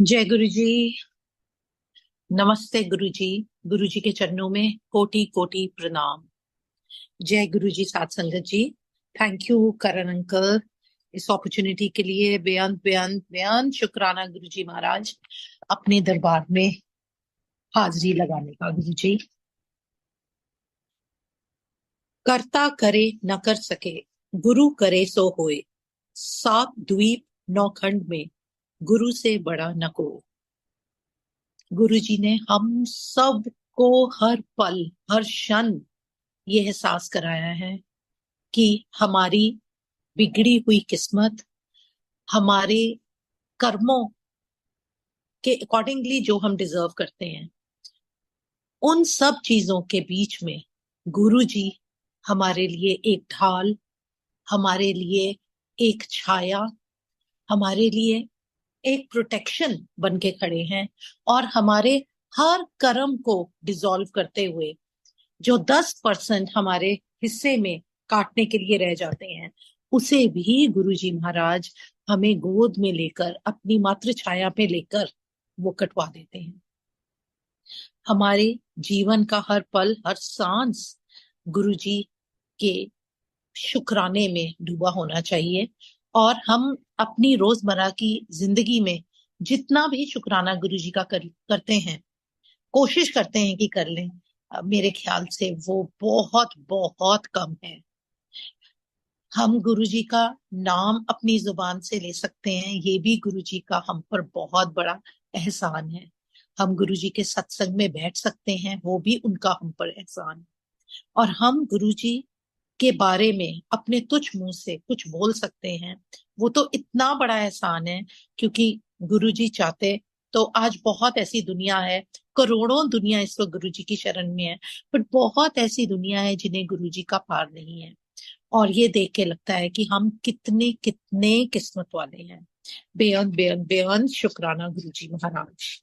जय गुरु जी। नमस्ते गुरु जी। गुरु जी के चरणों में कोटि कोटि प्रणाम। जय गुरु जी। साथ संगत जी, थैंक यू करण अंकल इस अपॉर्चुनिटी के लिए। बेअंत बेअंत बेअंत शुक्राना गुरु जी महाराज, अपने दरबार में हाजिरी लगाने का। गुरु जी, करता करे न कर सके, गुरु करे सो होए। सात द्वीप नौ खंड में गुरु से बड़ा न को। गुरु जी ने हम सब को हर पल हर क्षण ये एहसास कराया है कि हमारी बिगड़ी हुई किस्मत, हमारे कर्मों के अकॉर्डिंगली जो हम डिजर्व करते हैं, उन सब चीजों के बीच में गुरु जी हमारे लिए एक ढाल, हमारे लिए एक छाया, हमारे लिए एक प्रोटेक्शन बन के खड़े हैं। और हमारे हर कर्म को डिसॉल्व करते हुए जो 10% हमारे हिस्से में काटने के लिए रह जाते हैं, उसे भी गुरु जी महाराज हमें गोद में लेकर, अपनी मातृ छाया पे लेकर वो कटवा देते हैं। हमारे जीवन का हर पल हर सांस गुरु जी के शुक्राने में डूबा होना चाहिए। और हम अपनी रोजमर्रा की जिंदगी में जितना भी शुक्राना गुरु जी का करते हैं, कोशिश करते हैं कि कर लें, मेरे ख्याल से वो बहुत बहुत कम है। हम गुरु जी का नाम अपनी जुबान से ले सकते हैं, ये भी गुरु जी का हम पर बहुत बड़ा एहसान है। हम गुरु जी के सत्संग में बैठ सकते हैं, वो भी उनका हम पर एहसान है। और हम गुरु जी के बारे में अपने तुच्छ मुंह से कुछ बोल सकते हैं, वो तो इतना बड़ा एहसान है। क्योंकि गुरु जी चाहते तो आज बहुत ऐसी दुनिया है, करोड़ों दुनिया इस वक्त गुरु जी की शरण में है, बट बहुत ऐसी दुनिया है जिन्हें गुरु जी का पार नहीं है। और ये देख के लगता है कि हम कितने कितने किस्मत वाले हैं। बेअंत बेअंत बेअंत शुक्राना गुरु जी महाराज।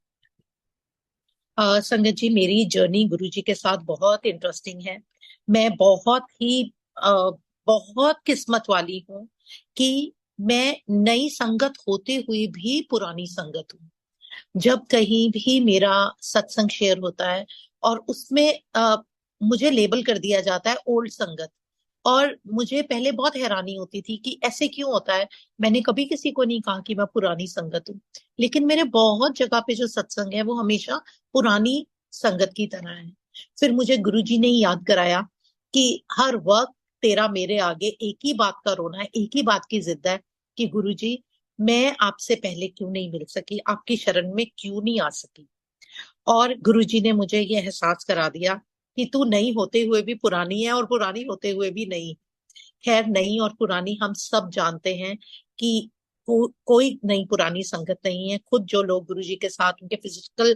संगत जी, मेरी जर्नी गुरु जी के साथ बहुत इंटरेस्टिंग है। मैं अ, बहुत किस्मत वाली हूँ कि मैं नई संगत होते हुए भी पुरानी संगत हूँ। जब कहीं भी मेरा सत्संग शेयर होता है और उसमें मुझे लेबल कर दिया जाता है ओल्ड संगत, और मुझे पहले बहुत हैरानी होती थी कि ऐसे क्यों होता है। मैंने कभी किसी को नहीं कहा कि मैं पुरानी संगत हूँ, लेकिन मेरे बहुत जगह पे जो सत्संग है वो हमेशा पुरानी संगत की तरह है। फिर मुझे गुरुजी ने याद कराया कि हर वक्त तेरा मेरे आगे एक ही बात का रोना है, एक ही बात की जिद है कि गुरुजी, मैं आपसे पहले क्यों नहीं मिल सकी, आपकी शरण में क्यों नहीं आ सकी। और गुरुजी ने मुझे ये एहसास करा दिया कि तू नई होते हुए भी पुरानी है और पुरानी होते हुए भी नई। खैर, नई और पुरानी हम सब जानते हैं कि कोई नई पुरानी संगत नहीं है। खुद जो लोग गुरुजी के साथ उनके फिजिकल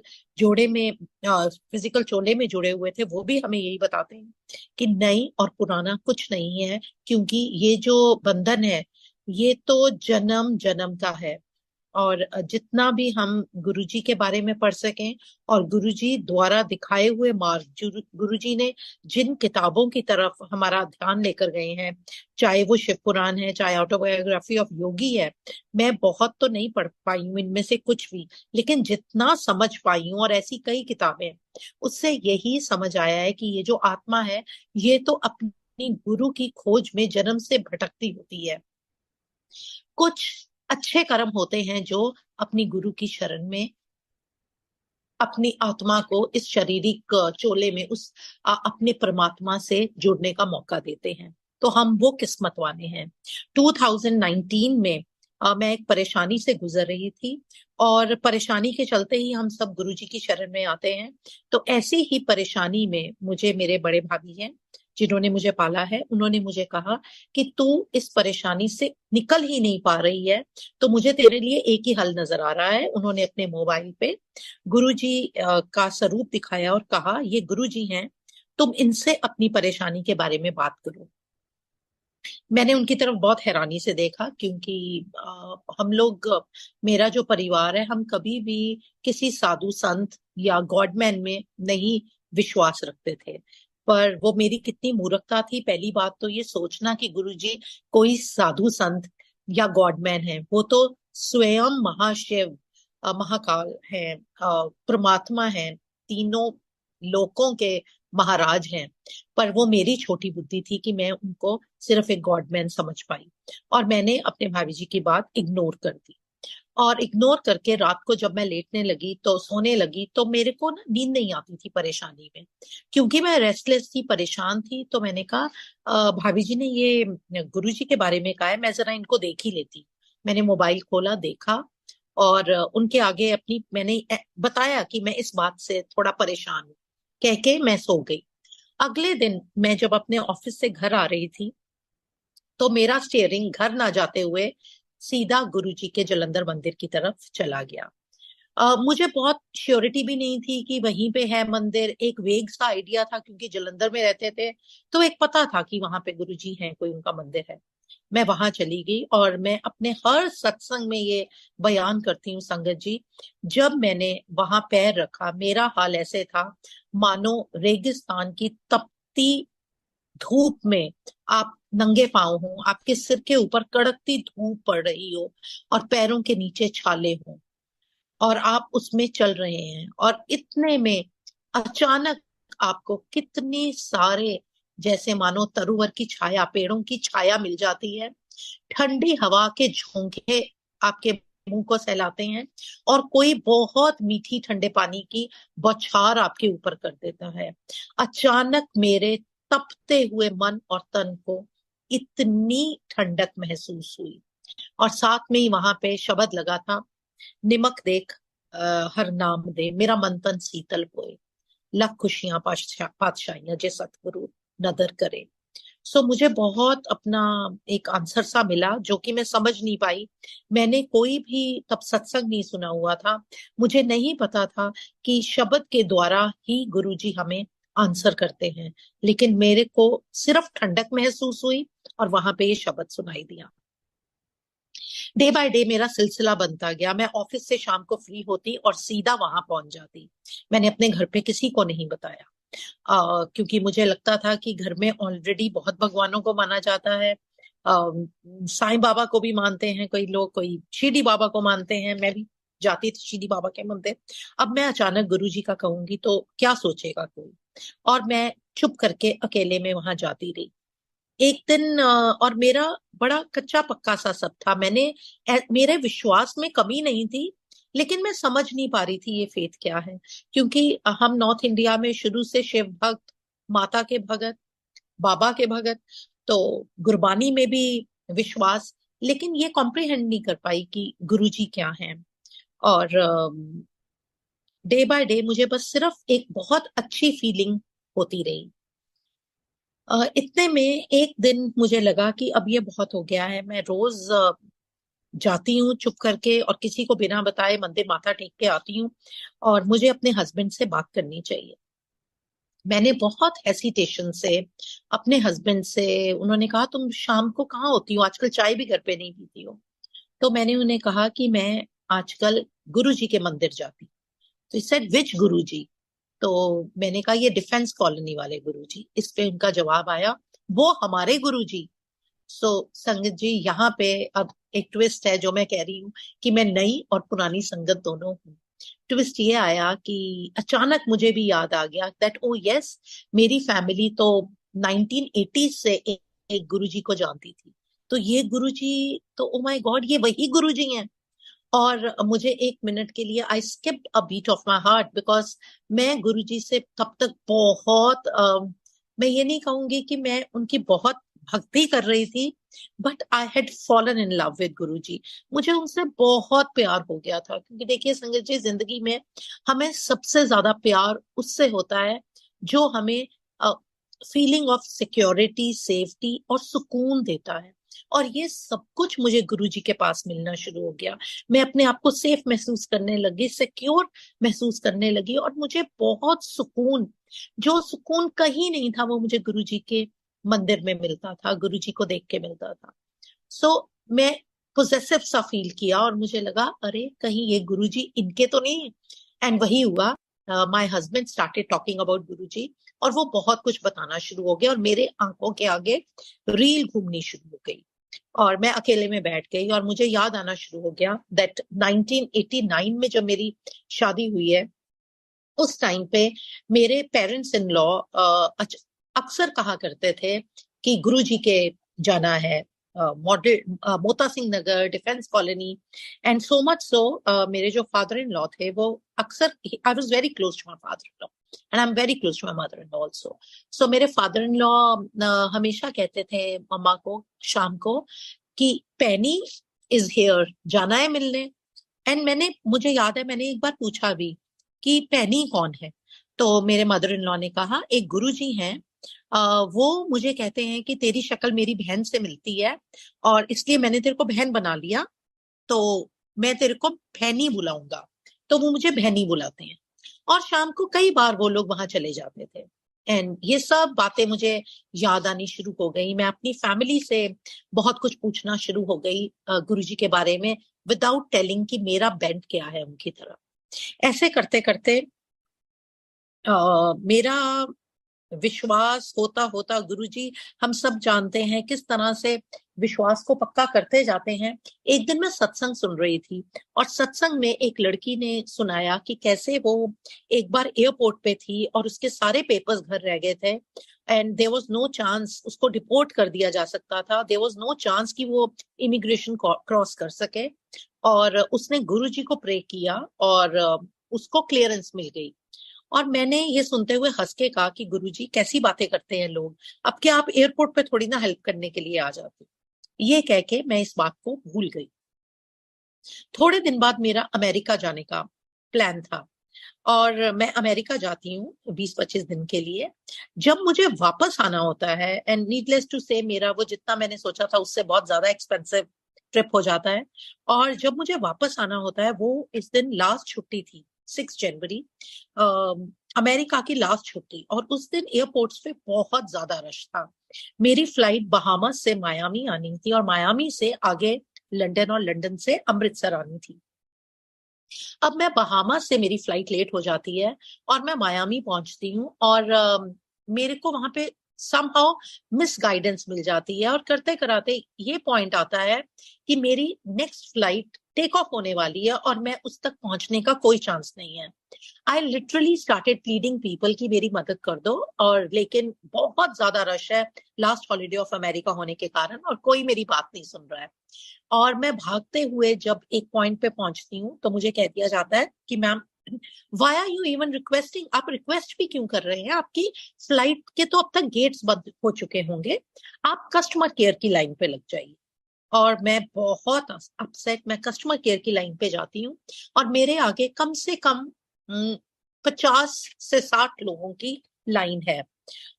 चोले में जुड़े हुए थे, वो भी हमें यही बताते हैं कि नई और पुराना कुछ नहीं है। क्योंकि ये जो बंधन है, ये तो जन्म जन्म का है। और जितना भी हम गुरुजी के बारे में पढ़ सकें और गुरुजी द्वारा दिखाए हुए मार्ग, जो गुरुजी ने जिन किताबों की तरफ हमारा ध्यान लेकर गए हैं, चाहे वो शिव पुराण है, चाहे ऑटोबायोग्राफी ऑफ योगी है। मैं बहुत तो नहीं पढ़ पाई हूँ इनमें से कुछ भी, लेकिन जितना समझ पाई हूँ, और ऐसी कई किताबें हैं, उससे यही समझ आया है कि ये जो आत्मा है, ये तो अपनी गुरु की खोज में जन्म से भटकती होती है। कुछ अच्छे कर्म होते हैं जो अपनी गुरु की शरण में अपनी आत्मा को इस शारीरिक चोले में अपने परमात्मा से जुड़ने का मौका देते हैं। तो हम वो किस्मत वाले हैं। 2019 में मैं एक परेशानी से गुजर रही थी, और परेशानी के चलते ही हम सब गुरु जी की शरण में आते हैं। तो ऐसी ही परेशानी में मुझे मेरे बड़े भाभी हैं, जिन्होंने मुझे पाला है, उन्होंने मुझे कहा कि तू इस परेशानी से निकल ही नहीं पा रही है, तो मुझे तेरे लिए एक ही हल नजर आ रहा है। उन्होंने अपने मोबाइल पे गुरुजी का स्वरूप दिखाया और कहा, ये गुरुजी हैं, तुम इनसे अपनी परेशानी के बारे में बात करो। मैंने उनकी तरफ बहुत हैरानी से देखा, क्योंकि हम लोग, मेरा जो परिवार है, हम कभी भी किसी साधु संत या गॉडमैन में नहीं विश्वास रखते थे। पर वो मेरी कितनी मूर्खता थी, पहली बात तो ये सोचना कि गुरुजी कोई साधु संत या गॉडमैन है। वो तो स्वयं महाशिव महाकाल हैं, परमात्मा हैं, तीनों लोकों के महाराज हैं। पर वो मेरी छोटी बुद्धि थी कि मैं उनको सिर्फ एक गॉडमैन समझ पाई, और मैंने अपने भाभी जी की बात इग्नोर कर दी। और इग्नोर करके रात को जब मैं लेटने लगी तो सोने लगी, तो मेरे को ना नींद नहीं आती थी परेशानी में, क्योंकि मैं रेस्टलेस थी, परेशान थी। तो मैंने कहा भाभी जी ने ये गुरु जी के बारे में कहा है, मैं जरा इनको देख ही लेती। मैंने मोबाइल खोला, देखा, और उनके आगे अपनी मैंने बताया कि मैं इस बात से थोड़ा परेशान हूँ, कह के मैं सो गई। अगले दिन मैं जब अपने ऑफिस से घर आ रही थी, तो मेरा स्टीयरिंग घर ना जाते हुए सीधा गुरुजी के जलंधर मंदिर की तरफ चला गया। मुझे बहुत श्योरिटी भी नहीं थी कि वहीं पे है मंदिर, एक वेग सा आइडिया था क्योंकि जलंधर में रहते थे, तो एक पता था कि वहां पे गुरुजी हैं, कोई उनका मंदिर है। मैं वहां चली गई, और मैं अपने हर सत्संग में ये बयान करती हूँ संगत जी, जब मैंने वहां पैर रखा मेरा हाल ऐसे था मानो रेगिस्तान की तपती धूप में आप नंगे पांव हो, आपके सिर के ऊपर कड़कती धूप पड़ रही हो, और पैरों के नीचे छाले हो, और आप उसमें चल रहे हैं, और इतने में अचानक आपको कितने सारे, जैसे मानो तरुवर की छाया, पेड़ों की छाया मिल जाती है, ठंडी हवा के झोंके आपके मुंह को सहलाते हैं, और कोई बहुत मीठी ठंडे पानी की बौछार आपके ऊपर कर देता है। अचानक मेरे तपते हुए मन और तन को इतनी ठंडक महसूस हुई, और साथ में ही वहां पे शब्द लगा था, निमक देख हर नाम दे, मेरा मन तन शीतल होए, लख खुशियां पातशाहियां जे सतगुरु नदर करे। सो मुझे बहुत अपना एक आंसर सा मिला, जो कि मैं समझ नहीं पाई। मैंने कोई भी तब सत्संग नहीं सुना हुआ था, मुझे नहीं पता था कि शब्द के द्वारा ही गुरुजी हमें आंसर करते हैं, लेकिन मेरे को सिर्फ ठंडक महसूस हुई, और वहां पे ये शब्द सुनाई दिया। डे बाय डे मेरा सिलसिला बनता गया, मैं ऑफिस से शाम को फ्री होती और सीधा वहां पहुंच जाती। मैंने अपने घर पे किसी को नहीं बताया, क्योंकि मुझे लगता था कि घर में ऑलरेडी बहुत भगवानों को माना जाता है। साईं बाबा को भी मानते हैं कोई लोग, कोई शिरडी बाबा को मानते हैं, मैं भी जाती थी शिरडी बाबा के मंदिर। अब मैं अचानक गुरुजी का कहूंगी तो क्या सोचेगा कोई, और मैं चुप करके अकेले में वहां जाती रही। एक दिन और मेरा बड़ा कच्चा पक्का सा सब था, मेरे विश्वास में कमी नहीं थी, लेकिन मैं समझ नहीं पा रही थी ये फेथ क्या है, क्योंकि हम नॉर्थ इंडिया में शुरू से शिव भक्त, माता के भगत, बाबा के भगत, तो गुरबानी में भी विश्वास, लेकिन ये कॉम्प्रिहेंड नहीं कर पाई कि गुरुजी क्या हैं। और डे बाय डे मुझे बस सिर्फ एक बहुत अच्छी फीलिंग होती रही। इतने में एक दिन मुझे लगा कि अब ये बहुत हो गया है, मैं रोज जाती हूँ चुप करके, और किसी को बिना बताए मंदिर माथा टेक के आती हूँ, और मुझे अपने हस्बैंड से बात करनी चाहिए। मैंने बहुत हेसिटेशन से अपने हस्बैंड से, उन्होंने कहा तुम शाम को कहाँ होती हो आजकल, चाय भी घर पे नहीं पीती हो। तो मैंने उन्हें कहा कि मैं आजकल गुरु जी के मंदिर जाती। तो सेड विच गुरु जी? तो मैंने कहा ये डिफेंस कॉलोनी वाले गुरुजी। इस पे उनका जवाब आया, वो हमारे गुरुजी। सो संगत जी, यहाँ पे अब एक ट्विस्ट है जो मैं कह रही हूँ, कि मैं नई और पुरानी संगत दोनों हूँ। ट्विस्ट ये आया कि अचानक मुझे भी याद आ गया दैट ओ यस, मेरी फैमिली तो 1980 से एक गुरुजी को जानती थी। तो ये गुरुजी तो ओ माय गॉड, ये वही गुरुजी हैं। और मुझे एक मिनट के लिए I skipped a beat of my heart, because मैं गुरुजी से तब तक बहुत मैं ये नहीं कहूंगी कि मैं उनकी बहुत भक्ति कर रही थी, but I had fallen in love with Guruji. मुझे उनसे बहुत प्यार हो गया था, क्योंकि देखिए संगत जी, जिंदगी में हमें सबसे ज्यादा प्यार उससे होता है जो हमें फीलिंग ऑफ सिक्योरिटी, सेफ्टी और सुकून देता है। और ये सब कुछ मुझे गुरुजी के पास मिलना शुरू हो गया। मैं अपने आप को सेफ महसूस करने लगी, सिक्योर महसूस करने लगी, और मुझे बहुत सुकून, जो सुकून कहीं नहीं था, वो मुझे गुरुजी के मंदिर में मिलता था, गुरुजी को देख के मिलता था। सो मैं पोजेसिव सा फील किया, और मुझे लगा अरे कहीं ये गुरुजी इनके तो नहीं। एंड वही हुआ, my husband started talking about Guruji, और वो बहुत कुछ बताना शुरू हो गया, और मेरे आंखों के आगे रील घूमनी शुरू हो गई। और मैं अकेले में बैठ गई और मुझे याद आना शुरू हो गया दैट 1989 में जब मेरी शादी हुई है, उस टाइम पे मेरे पेरेंट्स इन लॉ अक्सर कहा करते थे कि गुरुजी के जाना है model Mota Singh Nagar defence colony. And so much so मेरे जो फादर इन लॉ थे वो अक्सर, I was very close to my father in law and I am very close to my mother in law also. So मेरे father in law हमेशा कहते थे मम्मा को शाम को कि पेनी इज हियर, जाना है मिलने। एंड मुझे याद है मैंने एक बार पूछा भी कि पेनी कौन है, तो मेरे मदर इन लॉ ने कहा एक गुरुजी हैं, वो मुझे कहते हैं कि तेरी शक्ल मेरी बहन से मिलती है और इसलिए मैंने तेरे को बहन बना लिया, तो मैं तेरे को बहनी बुलाऊंगा। तो वो मुझे बहनी बुलाते हैं और शाम को कई बार वो लोग वहां चले जाते थे। एंड ये सब बातें मुझे याद आनी शुरू हो गई। मैं अपनी फैमिली से बहुत कुछ पूछना शुरू हो गई गुरुजी के बारे में, विदाउट टेलिंग कि मेरा बेंट क्या है उनकी तरफ। ऐसे करते करते मेरा विश्वास होता होता, गुरुजी हम सब जानते हैं किस तरह से विश्वास को पक्का करते जाते हैं। एक दिन मैं सत्संग सुन रही थी और सत्संग में एक लड़की ने सुनाया कि कैसे वो एक बार एयरपोर्ट पे थी और उसके सारे पेपर्स घर रह गए थे and there was no chance, उसको डिपोर्ट कर दिया जा सकता था, देयर वाज नो चांस कि वो इमिग्रेशन क्रॉस कर सके। और उसने गुरुजी को प्रे किया और उसको क्लियरेंस मिल गई। और मैंने ये सुनते हुए हंस के कहा कि गुरुजी कैसी बातें करते हैं लोग, अब क्या आप एयरपोर्ट पे थोड़ी ना हेल्प करने के लिए आ जाते। ये कह के मैं इस बात को भूल गई। थोड़े दिन बाद मेरा अमेरिका जाने का प्लान था और मैं अमेरिका जाती हूँ 20-25 दिन के लिए। जब मुझे वापस आना होता है, एंड नीडलेस टू से मेरा वो जितना मैंने सोचा था उससे बहुत ज्यादा एक्सपेंसिव ट्रिप हो जाता है। और जब मुझे वापस आना होता है, वो इस दिन लास्ट छुट्टी थी, 6 जनवरी, अमेरिका की लास्ट छुट्टी, और उस दिन एयरपोर्ट्स पे बहुत ज्यादा रश था। मेरी फ्लाइट बहामास से मायामी आनी थी और मायामी से आगे लंदन और लंदन से अमृतसर आनी थी। अब मैं बहामास से मेरी फ्लाइट लेट हो जाती है और मैं मायामी पहुंचती हूँ और मेरे को वहां पे समहाउ मिस गाइडेंस मिल जाती है और करते कराते ये पॉइंट आता है कि मेरी नेक्स्ट फ्लाइट टेक ऑफ होने वाली है और मैं उस तक पहुंचने का कोई चांस नहीं है। I literally started pleading people की मेरी मदद कर दो, और लेकिन बहुत ज्यादा रश है लास्ट हॉलीडे ऑफ अमेरिका होने के कारण और कोई मेरी बात नहीं सुन रहा है। और मैं भागते हुए जब एक पॉइंट पे पहुंचती हूँ तो मुझे कह दिया जाता है कि ma'am why are you even requesting, आप रिक्वेस्ट भी क्यों कर रहे हैं, आपकी फ्लाइट के तो अब तक गेट्स बंद हो चुके होंगे, आप कस्टमर केयर की लाइन पे लग जाइए। और मैं बहुत अपसेट, मैं कस्टमर केयर की लाइन पे जाती हूँ और मेरे आगे कम से कम 50 से 60 लोगों की लाइन है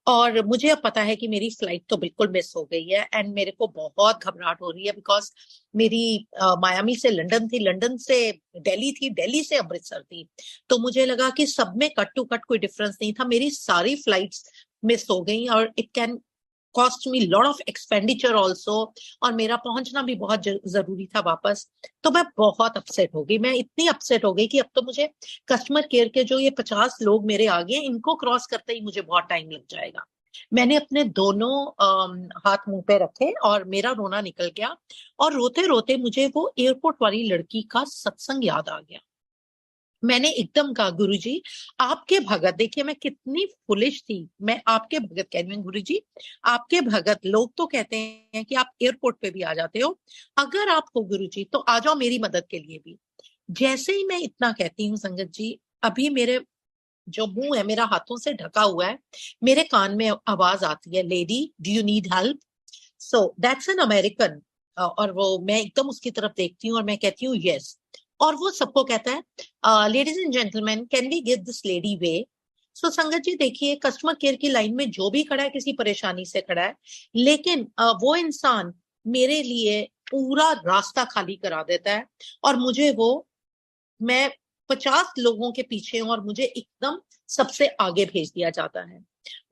और मुझे अब पता है कि मेरी फ्लाइट तो बिल्कुल मिस हो गई है। एंड मेरे को बहुत घबराहट हो रही है बिकॉज मेरी मायामी से लंदन थी, लंदन से दिल्ली थी, दिल्ली से अमृतसर थी। तो मुझे लगा कि सब में कट टू कट कोई डिफरेंस नहीं था, मेरी सारी फ्लाइट्स मिस हो गई और it can cost me lot of expenditure also, और मेरा पहुंचना भी बहुत जरूरी था वापस। तो मैं बहुत अपसेट हो गई, मैं इतनी अपसेट हो गई कि अब तो मुझे कस्टमर केयर के जो ये 50 लोग मेरे आगे हैं इनको क्रॉस करते ही मुझे बहुत टाइम लग जाएगा। मैंने अपने दोनों हाथ मुंह पे रखे और मेरा रोना निकल गया और रोते रोते मुझे वो एयरपोर्ट वाली लड़की का सत्संग याद आ गया। मैंने एकदम कहा गुरुजी आपके भगत, देखिए मैं कितनी फुलिश थी, मैं आपके भगत कह रही हूँ गुरुजी, आपके भगत लोग तो कहते हैं कि आप एयरपोर्ट पे भी आ जाते हो, अगर आप हो गुरुजी तो आ जाओ मेरी मदद के लिए भी। जैसे ही मैं इतना कहती हूँ संगत जी, अभी मेरे जो मुंह है मेरा हाथों से ढका हुआ है, मेरे कान में आवाज आती है, lady do you need help. So that's an American. और वो मैं एकदम उसकी तरफ देखती हूँ और मैं कहती हूँ यस, और वो सबको कहता है ladies and gentleman can we give this lady way. So संगत जी देखिए, कस्टमर केयर की लाइन में जो भी खड़ा है किसी परेशानी से खड़ा है, लेकिन वो इंसान मेरे लिए पूरा रास्ता खाली करा देता है और मुझे वो, मैं 50 लोगों के पीछे हूं और मुझे एकदम सबसे आगे भेज दिया जाता है।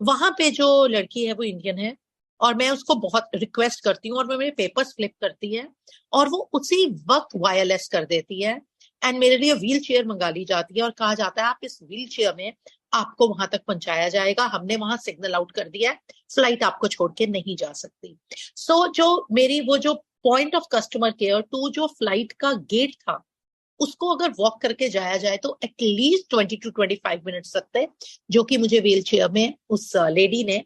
वहां पे जो लड़की है वो इंडियन है और मैं उसको बहुत रिक्वेस्ट करती हूँ और वो मेरे पेपर्स फ्लिप करती है और वो उसी वक्त वायरलेस कर देती है एंड मेरे लिए व्हील चेयर मंगा ली जाती है और कहा जाता है आप इस व्हील चेयर में आपको वहां तक पहुंचाया जाएगा, हमने वहां सिग्नल आउट कर दिया है, फ्लाइट आपको छोड़ के नहीं जा सकती। सो जो मेरी वो जो point of customer care to जो फ्लाइट का गेट था, उसको अगर वॉक करके जाया जाए तो एटलीस्ट 20 to 25 मिनट्स लगते, जो कि मुझे व्हील चेयर में उस लेडी ने,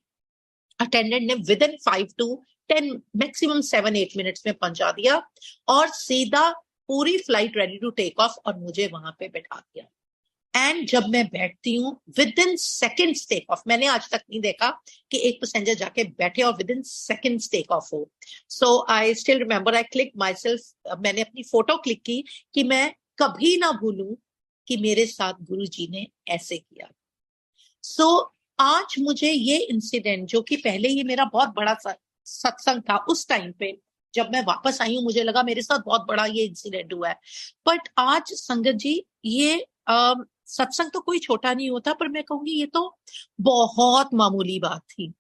अटेंडेंट ने, within 5 to 10, maximum 7-8 minutes में पहुंचा दिया, और सीधा पूरी flight ready to take off, और मुझे वहां पे बैठा दिया। एंड जब मैं बैठती हूँ within seconds take off, मैंने आज तक नहीं देखा कि एक पैसेंजर जाके बैठे और within seconds take off हो। So I still remember, I click my self, मैंने अपनी फोटो क्लिक की कि मैं कभी ना भूलूं कि मेरे साथ गुरुजी ने ऐसे किया। सो आज मुझे ये इंसिडेंट, जो कि पहले ये मेरा बहुत बड़ा सत्संग था, उस टाइम पे जब मैं वापस आई हूँ मुझे लगा मेरे साथ बहुत बड़ा ये इंसिडेंट हुआ है, बट आज संगत जी ये सत्संग तो कोई छोटा नहीं होता, पर मैं कहूंगी ये तो बहुत मामूली बात थी।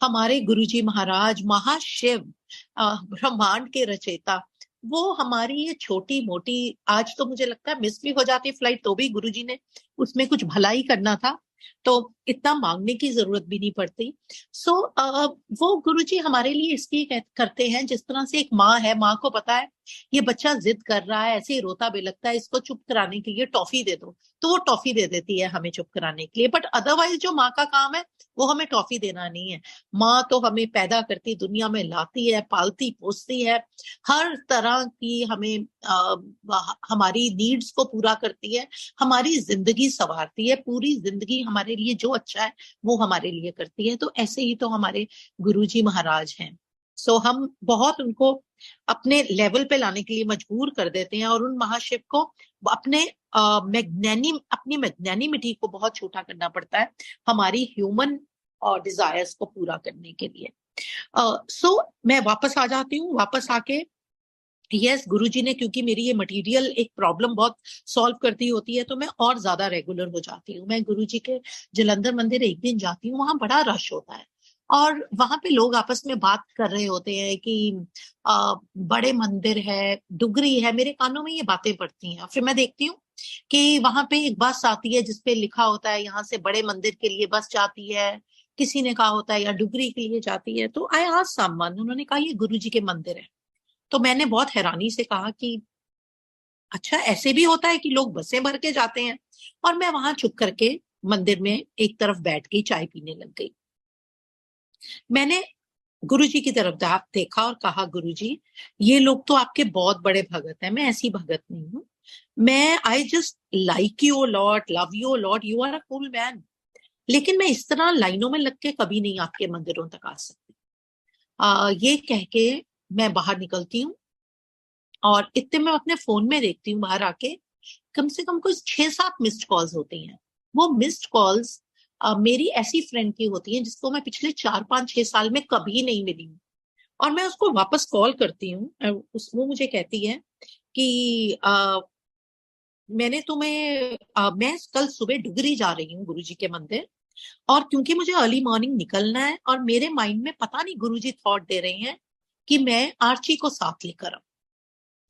हमारे गुरुजी महाराज महाशिव, ब्रह्मांड के रचयिता, वो हमारी ये छोटी मोटी, आज तो मुझे लगता है मिस भी हो जाती फ्लाइट तो भी गुरुजी ने उसमें कुछ भलाई करना था, तो इतना मांगने की जरूरत भी नहीं पड़ती। सो वो गुरुजी हमारे लिए इसलिए करते हैं, जिस तरह से एक माँ है, माँ को पता है ये बच्चा जिद कर रहा है, ऐसे ही रोता बिलखता है, इसको चुप कराने के लिए टॉफी दे दो, तो वो टॉफी दे देती है हमें चुप कराने के लिए। बट अदरवाइज जो माँ का काम है वो हमें टॉफी देना नहीं है। माँ तो हमें पैदा करती, दुनिया में लाती है, पालती पोसती है, हर तरह की हमें हमारी नीड्स को पूरा करती है, हमारी जिंदगी संवारती है, पूरी जिंदगी हमारे लिए जो अच्छा है वो हमारे लिए करती है। तो ऐसे ही तो हमारे गुरुजी महाराज हैं। सो हम बहुत उनको अपने लेवल पे लाने के लिए मजबूर कर देते हैं, और उन महाशिव को अपने अपनी मैग्नेनिमिटी को बहुत छोटा करना पड़ता है हमारी ह्यूमन डिजायर्स को पूरा करने के लिए। सो मैं वापस आ जाती हूँ, वापस आके यस गुरुजी ने, क्योंकि मेरी ये मटेरियल एक प्रॉब्लम बहुत सॉल्व करती होती है, तो मैं और ज्यादा रेगुलर हो जाती हूँ। मैं गुरुजी के जलंधर मंदिर एक दिन जाती हूँ, वहां बड़ा रश होता है, और वहां पे लोग आपस में बात कर रहे होते हैं कि बड़े मंदिर है, डुगरी है, मेरे कानों में ये बातें पड़ती हैं। फिर मैं देखती हूँ कि वहां पे एक बस आती है जिसपे लिखा होता है यहाँ से बड़े मंदिर के लिए बस जाती है, किसी ने कहा होता है या डुगरी के लिए जाती है। तो आई आस्क्ड समवन, उन्होंने कहा ये गुरुजी के मंदिर है। तो मैंने बहुत हैरानी से कहा कि अच्छा ऐसे भी होता है कि लोग बसें भर के जाते हैं, और मैं वहां चुप करके मंदिर में एक तरफ बैठ गई, चाय पीने लग गई। मैंने गुरुजी की तरफ देखा और कहा गुरुजी ये लोग तो आपके बहुत बड़े भगत हैं, मैं ऐसी भगत नहीं हूँ, मैं I just like you lot, love you lot, you are a cool man, लेकिन मैं इस तरह लाइनों में लग के कभी नहीं आपके मंदिरों तक आ सकती। ये कह के मैं बाहर निकलती हूँ, और इतने में अपने फोन में देखती हूँ बाहर आके कम से कम कुछ 6-7 मिस्ड कॉल्स होती हैं। वो मिस्ड कॉल्स मेरी ऐसी फ्रेंड की होती हैं जिसको मैं पिछले 4-5-6 साल में कभी नहीं मिली हूँ, और मैं उसको वापस कॉल करती हूँ, वो मुझे कहती है कि मैंने तुम्हें मैं कल सुबह डुगरी जा रही हूँ गुरुजी के मंदिर, और क्योंकि मुझे अर्ली मॉर्निंग निकलना है, और मेरे माइंड में पता नहीं गुरुजी थॉट दे रहे हैं कि मैं आर्ची को साथ लेकर आऊं।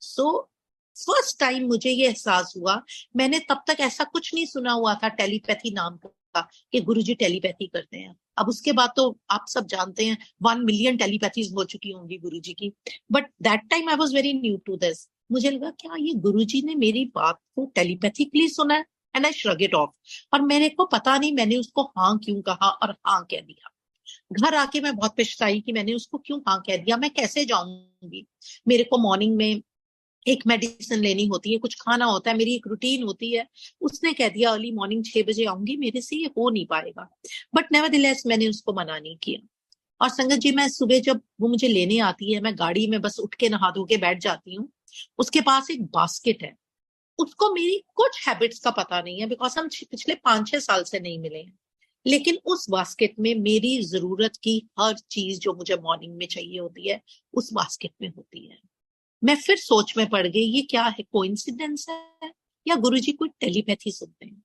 सो फर्स्ट टाइम मुझे ये एहसास हुआ, मैंने तब तक ऐसा कुछ नहीं सुना हुआ था टेलीपैथी नाम का, कि गुरुजी टेलीपैथी करते हैं। अब उसके बाद तो आप सब जानते हैं 1 मिलियन टेलीपैथीज हो चुकी होंगी गुरुजी की, but that time I was very new to this. मुझे लगा क्या ये गुरुजी ने मेरी बात को टेलीपैथिकली सुना है, and I shrug it of. और मेरे को पता नहीं मैंने उसको हाँ क्यों कहा और हाँ कह दिया। घर आके मैं बहुत पछताई कि मैंने उसको क्यों हाँ कह दिया, मैं कैसे जाऊंगी, मेरे को मॉर्निंग में एक मेडिसिन लेनी होती है, कुछ खाना होता है, मेरी एक रूटीन होती है। उसने कह दिया अर्ली मॉर्निंग 6 बजे आऊंगी, मेरे से ये हो नहीं पाएगा, बट नेवरदिलेस मैंने उसको मना नहीं किया। और संगत जी मैं सुबह जब वो मुझे लेने आती है, मैं गाड़ी में बस उठ के नहा धो के बैठ जाती हूँ, उसके पास एक बास्केट है, उसको मेरी कुछ हैबिट्स का पता नहीं है, बिकॉज हम पिछले 5-6 साल से नहीं मिले हैं, लेकिन उस बास्केट में मेरी जरूरत की हर चीज जो मुझे मॉर्निंग में चाहिए होती है उस बास्केट में होती है। मैं फिर सोच में पड़ गई ये क्या है, कोइंसिडेंस है या गुरुजी कोई टेलीपैथी सुनते हैं।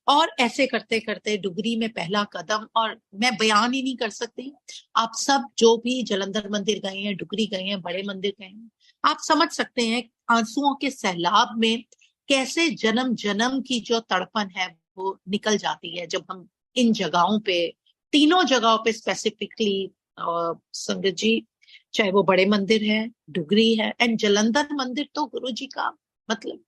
और ऐसे करते करते डुगरी में पहला कदम, और मैं बयान ही नहीं कर सकती, आप सब जो भी जलंधर मंदिर गए हैं, डुगरी गए हैं, बड़े मंदिर गए हैं, आप समझ सकते हैं आंसुओं के सैलाब में कैसे जन्म जन्म की जो तड़पन है वो निकल जाती है जब हम इन जगहों पे, तीनों जगहों पे स्पेसिफिकली संगत जी, चाहे वो बड़े मंदिर है, डुगरी है एंड जलंधर मंदिर, तो गुरु जी का मतलब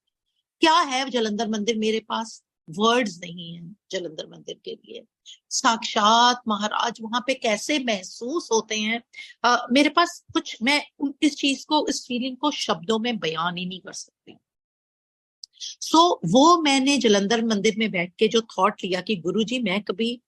क्या है जलंधर मंदिर, मेरे पास वर्ड्स नहीं है जलंधर मंदिर के लिए। साक्षात महाराज वहां पे कैसे महसूस होते हैं, मेरे पास कुछ, मैं इस चीज को, इस फीलिंग को शब्दों में बयान ही नहीं कर सकती। सो वो मैंने जलंधर मंदिर में बैठ के जो थॉट लिया कि गुरु जी मैं कभी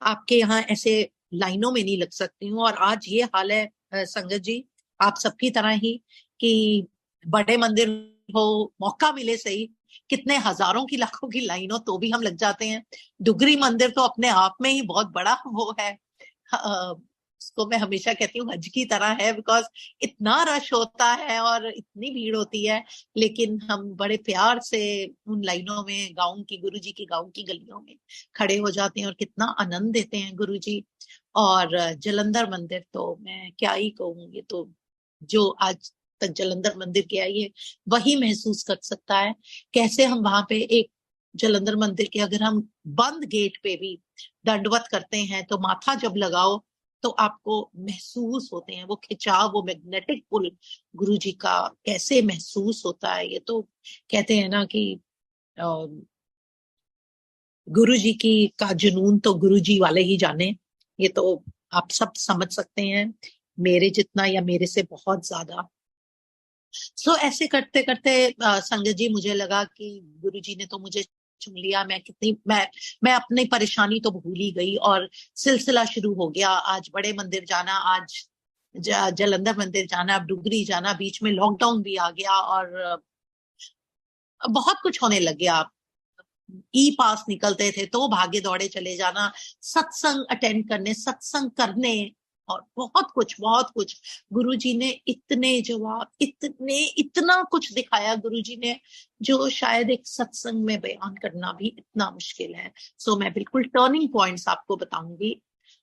आपके यहाँ ऐसे लाइनों में नहीं लग सकती हूँ, और आज ये हाल है संगत जी, आप सबकी तरह ही, कि बड़े मंदिर हो, मौका मिले सही, कितने हजारों की लाखों की लाइन हो तो भी हम लग जाते हैं। डुगरी मंदिर तो अपने आप में ही बहुत बड़ा वो है, उसको मैं हमेशा कहती हूँ हज की तरह है, बिकॉज इतना रश होता है और इतनी भीड़ होती है, लेकिन हम बड़े प्यार से उन लाइनों में, गाँव की, गुरु जी की गाँव की गलियों में खड़े हो जाते हैं और कितना आनंद देते हैं गुरु जी। और जलंधर मंदिर तो मैं क्या ही कहूँ, ये तो जो आज तक जलंधर मंदिर गया है वही महसूस कर सकता है कैसे हम वहां पे एक जलंधर मंदिर के, अगर हम बंद गेट पे भी दंडवत करते हैं तो माथा जब लगाओ तो आपको महसूस होते हैं वो खिंचाव, वो मैग्नेटिक पुल गुरु जी का कैसे महसूस होता है। ये तो कहते हैं ना कि गुरु जी की का जुनून तो गुरु जी वाले ही जाने, ये तो आप सब समझ सकते हैं, मेरे जितना या मेरे से बहुत ज्यादा। सो ऐसे करते करते संगत जी मुझे लगा कि गुरु जी ने तो मुझे चुन लिया, मैं कितनी, मैं अपनी परेशानी तो भूल ही गई और सिलसिला शुरू हो गया। आज बड़े मंदिर जाना, आज जलंधर मंदिर जाना, अब डुगरी जाना, बीच में लॉकडाउन भी आ गया और बहुत कुछ होने लग गया। ई पास निकलते थे तो भागे दौड़े चले जाना, सत्संग अटेंड करने, सत्संग करने, और बहुत कुछ, बहुत कुछ। गुरुजी ने इतने जवाब, इतने, इतना कुछ दिखाया गुरुजी ने जो शायद एक सत्संग में बयान करना भी इतना मुश्किल है। सो मैं बिल्कुल टर्निंग पॉइंट्स आपको बताऊंगी।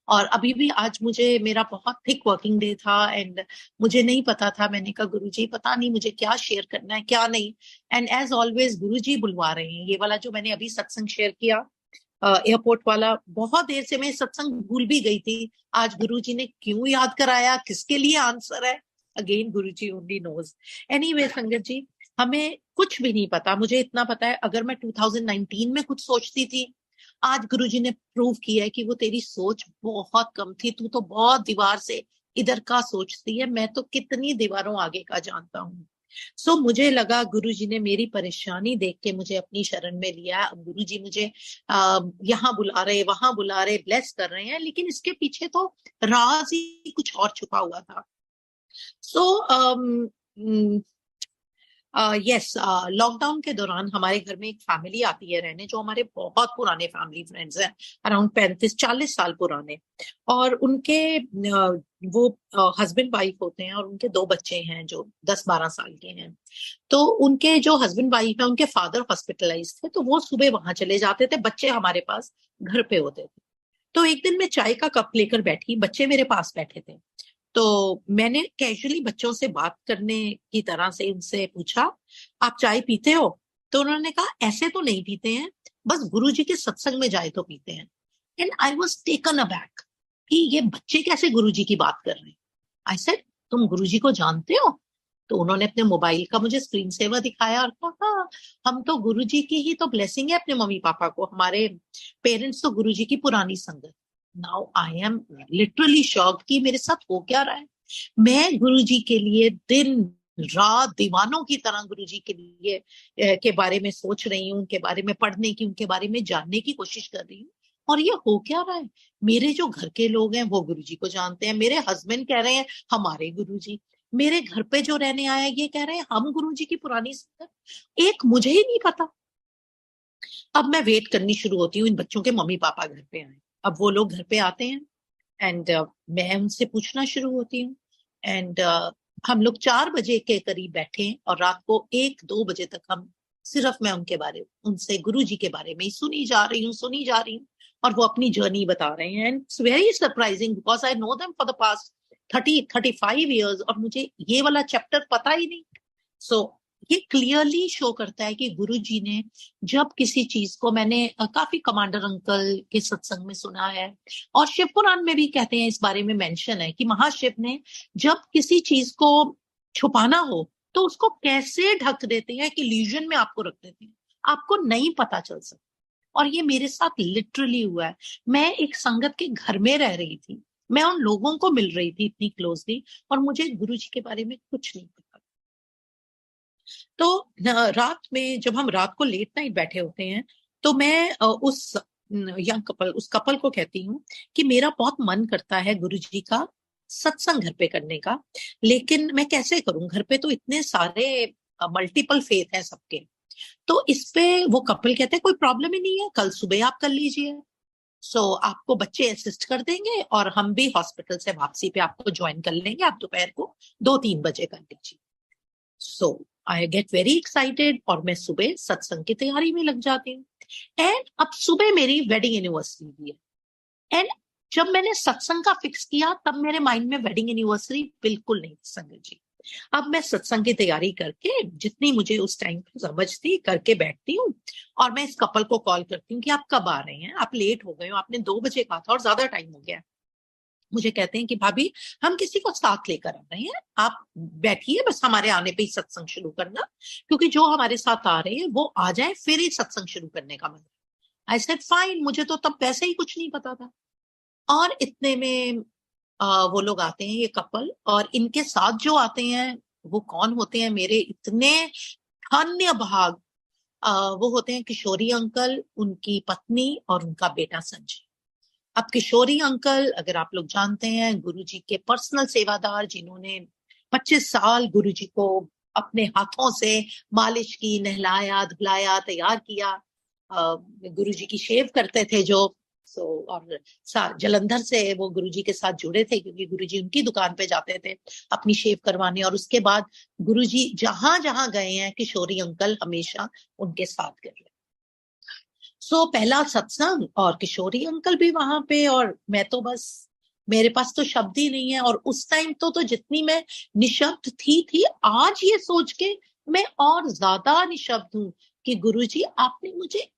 और अभी भी आज मुझे, मेरा बहुत थिक वर्किंग डे था एंड मुझे नहीं पता था, मैंने कहा गुरुजी पता नहीं मुझे क्या शेयर करना है क्या नहीं, एंड एज ऑलवेज गुरुजी बुलवा रहे हैं। ये वाला जो मैंने अभी सत्संग शेयर किया एयरपोर्ट वाला, बहुत देर से मैं सत्संग भूल भी गई थी, आज गुरुजी ने क्यों याद कराया, किसके लिए आंसर है, अगेन गुरुजी ओनली नोज। एनीवे संगत जी, हमें कुछ भी नहीं पता, मुझे इतना पता है अगर मैं 2019 में कुछ सोचती थी, आज गुरुजी ने प्रूव किया है कि वो तेरी सोच बहुत कम थी, तू तो बहुत दीवार से इधर का सोचती है, मैं तो कितनी दीवारों आगे का जानता हूँ। सो मुझे लगा गुरुजी ने मेरी परेशानी देख के मुझे अपनी शरण में लिया। अब गुरुजी मुझे यहाँ बुला रहे, वहां बुला रहे, ब्लेस कर रहे हैं, लेकिन इसके पीछे तो राज ही कुछ और छुपा हुआ था। सो यस, लॉकडाउन के दौरान हमारे घर में एक फैमिली आती है रहने, जो हमारे बहुत पुराने फैमिली फ्रेंड्स हैं, अराउंड 35-40 साल पुराने, और उनके वो हस्बैंड वाइफ होते हैं और उनके 2 बच्चे हैं जो 10-12 साल के हैं। तो उनके जो हस्बैंड वाइफ है, उनके फादर हॉस्पिटलाइज थे, तो वो सुबह वहां चले जाते थे, बच्चे हमारे पास घर पे होते थे। तो एक दिन मैं चाय का कप लेकर बैठी, बच्चे मेरे पास बैठे थे, तो मैंने कैजुअली बच्चों से बात करने की तरह से उनसे पूछा, आप चाय पीते हो? तो उन्होंने कहा ऐसे तो नहीं पीते हैं, बस गुरुजी के सत्संग में जाए तो पीते हैं। And I was taken aback कि ये बच्चे कैसे गुरुजी की बात कर रहे हैं। आई सेड, तुम गुरुजी को जानते हो? तो उन्होंने अपने मोबाइल का मुझे स्क्रीन सेवर दिखाया और कहा, हाँ, हम तो गुरुजी की ही तो ब्लेसिंग है अपने मम्मी पापा को, हमारे पेरेंट्स तो गुरुजी की पुरानी संगत। Now I am literally shocked कि मेरे साथ हो क्या रहा है। मैं गुरुजी के लिए दिन रात दीवानों की तरह गुरुजी के लिए के बारे में सोच रही हूँ, उनके बारे में पढ़ने की, उनके बारे में जानने की कोशिश कर रही हूँ, और ये हो क्या रहा है। मेरे जो घर के लोग हैं वो गुरुजी को जानते हैं, मेरे हस्बैंड कह रहे हैं हमारे गुरुजी, मेरे घर पे जो रहने आया ये कह रहे हैं हम गुरुजी की पुरानी संगत, एक मुझे ही नहीं पता। अब मैं वेट करनी शुरू होती हूँ इन बच्चों के मम्मी पापा घर पे आए। अब वो लोग घर पे आते हैं एंड मैं उनसे पूछना शुरू होती हूँ एंड हम लोग 4 बजे के करीब बैठे और रात को 1-2 बजे तक हम सिर्फ मैं उनके बारे, उनसे गुरु जी के बारे में ही सुनी जा रही हूँ, और वो अपनी जर्नी बता रहे हैं। And it's very surprising because I know them for the past 30-35 years, और मुझे ये वाला चैप्टर पता ही नहीं। सो ये क्लियरली शो करता है कि गुरु जी ने जब किसी चीज को, मैंने काफी कमांडर अंकल के सत्संग में सुना है और शिव पुराण में भी कहते हैं, इस बारे में मेंशन है कि महाशिव ने जब किसी चीज को छुपाना हो तो उसको कैसे ढक देते हैं कि ल्यूजन में आपको रख देते हैं, आपको नहीं पता चल सकता। और ये मेरे साथ लिटरली हुआ है। मैं एक संगत के घर में रह रही थी, मैं उन लोगों को मिल रही थी इतनी क्लोजली, और मुझे गुरु जी के बारे में कुछ नहीं पता। तो रात में जब हम रात को लेट नाइट बैठे होते हैं तो मैं उस यंग कपल, उस कपल को कहती हूँ कि मेरा बहुत मन करता है गुरु जी का सत्संग घर पे करने का, लेकिन मैं कैसे करूं, घर पे तो इतने सारे मल्टीपल फेथ है सबके। तो इस पे वो कपल कहते हैं कोई प्रॉब्लम ही नहीं है, कल सुबह आप कर लीजिए। आपको बच्चे असिस्ट कर देंगे और हम भी हॉस्पिटल से वापसी पे आपको ज्वाइन कर लेंगे, आप दोपहर को 2-3 बजे कर लीजिए। सो आई गेट वेरी एक्साइटेड और मैं सुबह सत्संग की तैयारी में लग जाती हूँ। एंड अब सुबह मेरी वेडिंग एनिवर्सरी भी है। एंड जब मैंने सत्संग का फिक्स किया तब मेरे माइंड में वेडिंग एनिवर्सरी बिल्कुल नहीं थी संगत जी। अब मैं सत्संग की तैयारी करके जितनी मुझे उस टाइम पे समझ थी करके बैठती हूँ, और मैं इस कपल को कॉल करती हूँ कि आप कब आ रहे हैं, आप लेट हो गए हो, आपने 2 बजे कहा था और ज्यादा टाइम हो गया। मुझे कहते हैं कि भाभी हम किसी को साथ लेकर आ रहे हैं, आप बैठिए, बस हमारे आने पे ही सत्संग शुरू करना, क्योंकि जो हमारे साथ आ रहे हैं वो आ जाए फिर ही सत्संग शुरू करने का मन। आई सेड फाइन, मुझे तो तब वैसे ही कुछ नहीं पता था। और इतने में वो लोग आते हैं, ये कपल, और इनके साथ जो आते हैं वो कौन होते हैं, मेरे इतने धन्य भाग। वो होते हैं किशोरी अंकल, उनकी पत्नी और उनका बेटा संजय। अब किशोरी अंकल, अगर आप लोग जानते हैं, गुरुजी के पर्सनल सेवादार, जिन्होंने 25 साल गुरुजी को अपने हाथों से मालिश की, नहलाया धुलाया, तैयार किया। गुरुजी की शेव करते थे जो, और जलंधर से वो गुरुजी के साथ जुड़े थे, क्योंकि गुरुजी उनकी दुकान पे जाते थे अपनी शेव करवाने। और उसके बाद गुरुजी जहां जहां गए हैं, किशोरी अंकल हमेशा उनके साथ गए। पहला सत्संग और किशोरी अंकल भी वहां पे, और मैं तो बस, मेरे पास तो शब्द ही नहीं है। और उस टाइम तो जितनी मैं निशब्द थी, आज ये सोच के मैं और ज्यादा निशब्द हूं कि गुरुजी आपने मुझे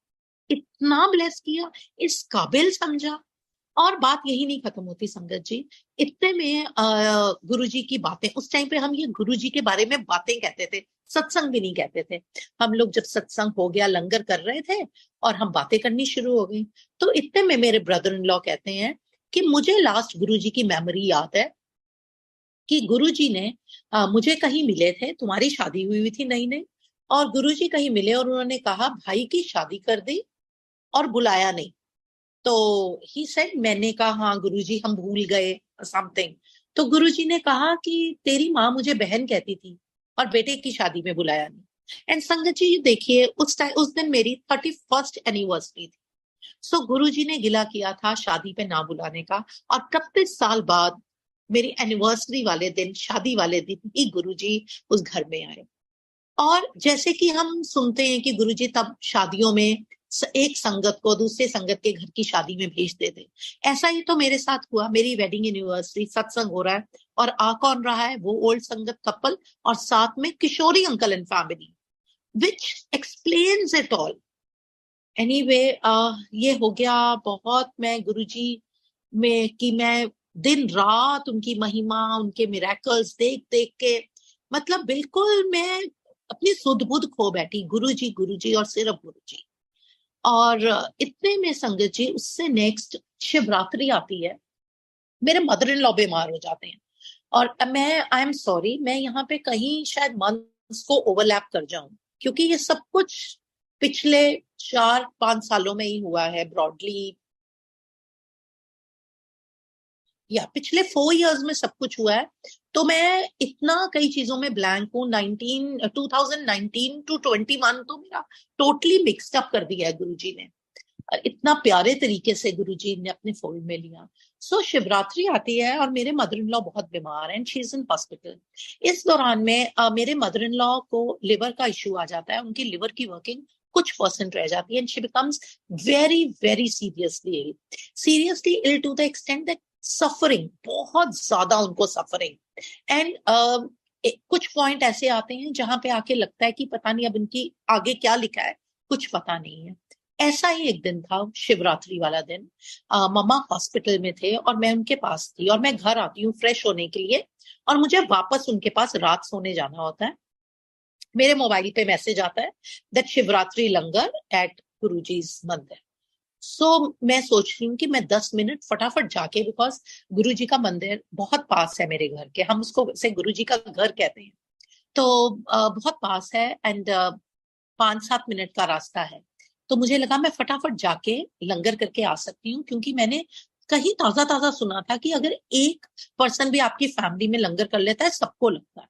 इतना ब्लेस किया, इस काबिल समझा। और बात यही नहीं खत्म होती संगत जी। इतने में गुरुजी की बातें, उस टाइम पे हम ये गुरुजी के बारे में बातें कहते थे, सत्संग भी नहीं कहते थे। हम लोग जब सत्संग हो गया, लंगर कर रहे थे और हम बातें करनी शुरू हो गई, तो इतने में मेरे ब्रदर इन लॉ कहते हैं कि मुझे लास्ट गुरुजी की मेमोरी याद है कि गुरुजी ने मुझे कहीं मिले थे, तुम्हारी शादी हुई थी नई नई, और गुरुजी कहीं मिले और उन्होंने कहा भाई की शादी कर दी और बुलाया नहीं। तो ही सेड, मैंने कहा हाँ गुरुजी हम भूल गए समथिंग। तो गुरुजी ने कहा कि तेरी माँ मुझे बहन कहती थी और बेटे की शादी में बुलाया नहीं। एंड संगत जी देखिए, उस दिन मेरी 31st एनिवर्सरी थी। गुरुजी ने गिला किया था शादी पे ना बुलाने का, और 31 साल बाद मेरी एनिवर्सरी वाले दिन, शादी वाले दिन ही गुरुजी उस घर में आए। और जैसे कि हम सुनते हैं कि गुरुजी तब शादियों में एक संगत को दूसरे संगत के घर की शादी में भेज देते, ऐसा ही तो मेरे साथ हुआ। मेरी वेडिंग एनिवर्सरी, सत्संग हो रहा है और आ कौन रहा है, वो ओल्ड संगत कपल और साथ में Kishori uncle and family, which explains it all. Anyway, ये हो गया बहुत। मैं गुरुजी में कि मैं दिन रात उनकी महिमा, उनके मिरेकल्स देख देख के, मतलब बिल्कुल मैं अपनी सुध बुध खो बैठी, गुरुजी और सिर्फ गुरुजी। और इतने में संगत जी, उससे नेक्स्ट शिवरात्रि आती है, मेरे मदर इन लॉ बीमार हो जाते हैं। और मैं, आई एम सॉरी, मैं यहाँ पे कहीं शायद मंथ्स को ओवरलैप कर जाऊं, क्योंकि ये सब कुछ पिछले 4-5 सालों में ही हुआ है ब्रॉडली, या पिछले 4 इयर्स में सब कुछ हुआ है। तो मैं इतना कई चीजों में ब्लैंक हूँ। 2019 to 21 तो मेरा टोटली मिक्सड अप कर दिया है गुरुजी ने, और इतना प्यारे तरीके से गुरुजी ने अपने फोल्ड में लिया। शिवरात्रि आती है और मेरे मदर इन लॉ बहुत बीमार हैं, शी इज इन हॉस्पिटल। इस दौरान में मेरे मदर इन लॉ को लिवर का इश्यू आ जाता है, उनकी लिवर की वर्किंग कुछ परसेंट रह जाती है, and she becomes very very seriously ill to the extent that suffering, बहुत ज्यादा उनको सफरिंग। एंड कुछ पॉइंट ऐसे आते हैं जहां पे आके लगता है कि पता नहीं अब इनकी आगे क्या लिखा है, कुछ पता नहीं है। ऐसा ही एक दिन था, शिवरात्रि वाला दिन। मम्मा हॉस्पिटल में थे और मैं उनके पास थी, और मैं घर आती हूँ फ्रेश होने के लिए, और मुझे वापस उनके पास रात सोने जाना होता है। मेरे मोबाइल पे मैसेज आता है that Shivratri langar at Guruji's mandir. So मैं सोच रही हूँ कि मैं 10 मिनट फटाफट जाके, बिकॉज गुरुजी का मंदिर बहुत पास है मेरे घर के, हम उसको से गुरुजी का घर कहते हैं, तो बहुत पास है, एंड 5-7 मिनट का रास्ता है। तो मुझे लगा मैं फटाफट जाके लंगर करके आ सकती हूँ, क्योंकि मैंने कहीं ताजा ताजा सुना था कि अगर एक पर्सन भी आपकी फैमिली में लंगर कर लेता है, सबको लगता है।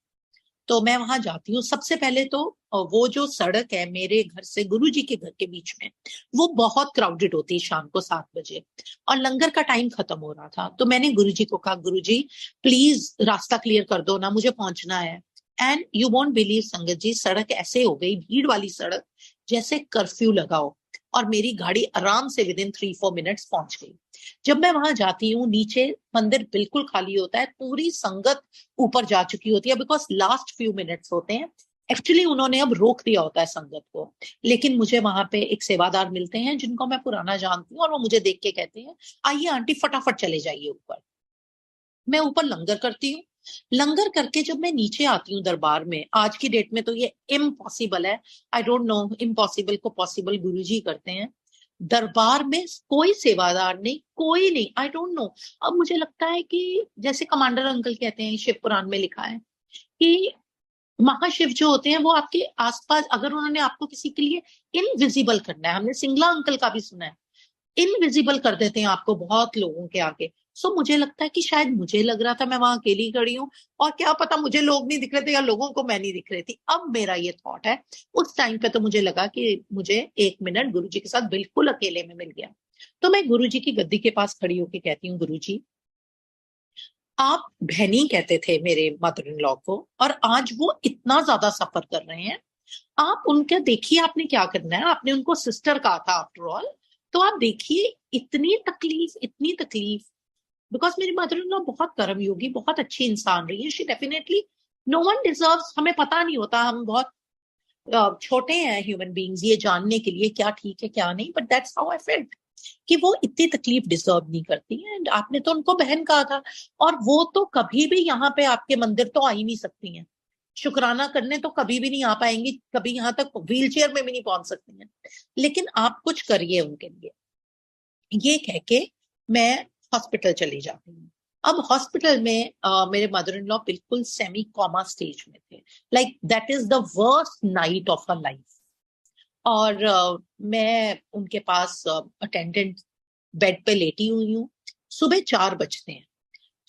तो मैं वहां जाती हूँ। सबसे पहले तो वो जो सड़क है मेरे घर से गुरुजी के घर के बीच में, वो बहुत क्राउडेड होती है शाम को 7 बजे, और लंगर का टाइम खत्म हो रहा था। तो मैंने गुरुजी को कहा, गुरुजी प्लीज रास्ता क्लियर कर दो ना, मुझे पहुंचना है। एंड यू वोंट बिलीव संगत जी, सड़क ऐसे हो गई, भीड़ वाली सड़क, जैसे कर्फ्यू लगाओ, और मेरी गाड़ी आराम से विद इन 3-4 मिनट्स पहुंच गई। जब मैं वहां जाती हूँ, नीचे मंदिर बिल्कुल खाली होता है, पूरी संगत ऊपर जा चुकी होती है, बिकॉज लास्ट फ्यू मिनट्स होते हैं। एक्चुअली उन्होंने अब रोक दिया होता है संगत को, लेकिन मुझे वहां पे एक सेवादार मिलते हैं जिनको मैं पुराना जानती हूँ, और वो मुझे देख के कहते हैं, आइए आंटी फटाफट चले जाइए ऊपर। मैं ऊपर लंगर करती हूँ। लंगर करके जब मैं नीचे आती हूँ दरबार में, आज की डेट में तो ये इम्पॉसिबल है, आई डोंट नो, इम्पॉसिबल को पॉसिबल गुरुजी करते हैं। दरबार में कोई सेवादार नहीं, कोई नहीं, आई डोंट नो। अब मुझे लगता है कि जैसे कमांडर अंकल कहते हैं, शिव पुराण में लिखा है कि महाशिव जो होते हैं वो आपके आसपास, अगर उन्होंने आपको किसी के लिए इनविजिबल करना है, हमने सिंगला अंकल का भी सुना है, इनविजिबल कर देते हैं आपको बहुत लोगों के आगे। सो मुझे लगता है कि शायद मुझे लग रहा था मैं वहां अकेली खड़ी हूँ, और क्या पता मुझे लोग नहीं दिख रहे थे या लोगों को मैं नहीं दिख रही थी। अब मेरा ये थॉट है, उस टाइम पे तो मुझे लगा कि मुझे 1 मिनट गुरुजी के साथ बिल्कुल अकेले में मिल गया। तो मैं गुरुजी की गद्दी के पास खड़ी होकर कहती हूँ, गुरुजी आप बहनी कहते थे मेरे मदर इन लॉ को, और आज वो इतना ज्यादा सफर कर रहे हैं, आप उनका देखिए, आपने क्या करना है, आपने उनको सिस्टर कहा था आफ्टर ऑल, तो आप देखिए इतनी तकलीफ, इतनी तकलीफ। बिकॉज मेरी मदर इन लॉ बहुत कर्मयोगी, बहुत अच्छी इंसान रही है, she definitely, no one deserves, हमें पता नहीं होता, हम बहुत छोटे हैं ह्यूमन बींग्स ये जानने के लिए क्या ठीक है क्या नहीं, but that's how I felt कि वो इतनी तकलीफ डिजर्व नहीं करती है। एंड आपने तो उनको बहन कहा था, और वो तो कभी भी यहाँ पे आपके मंदिर तो आ ही नहीं सकती हैं, शुक्राना करने तो कभी भी नहीं आ पाएंगी, कभी यहाँ तक व्हील चेयर में भी नहीं पहुंच सकती हैं, लेकिन आप कुछ करिए उनके लिए। ये कह के मैं हॉस्पिटल चली जाती हूँ। अब हॉस्पिटल में मेरे मदर इन लॉ बिल्कुल सेमी कॉमा स्टेज में थे, like that is the worst night of a life. और मैं उनके पास अटेंडेंट बेड पे लेटी हुई हूँ। सुबह 4 बजते हैं।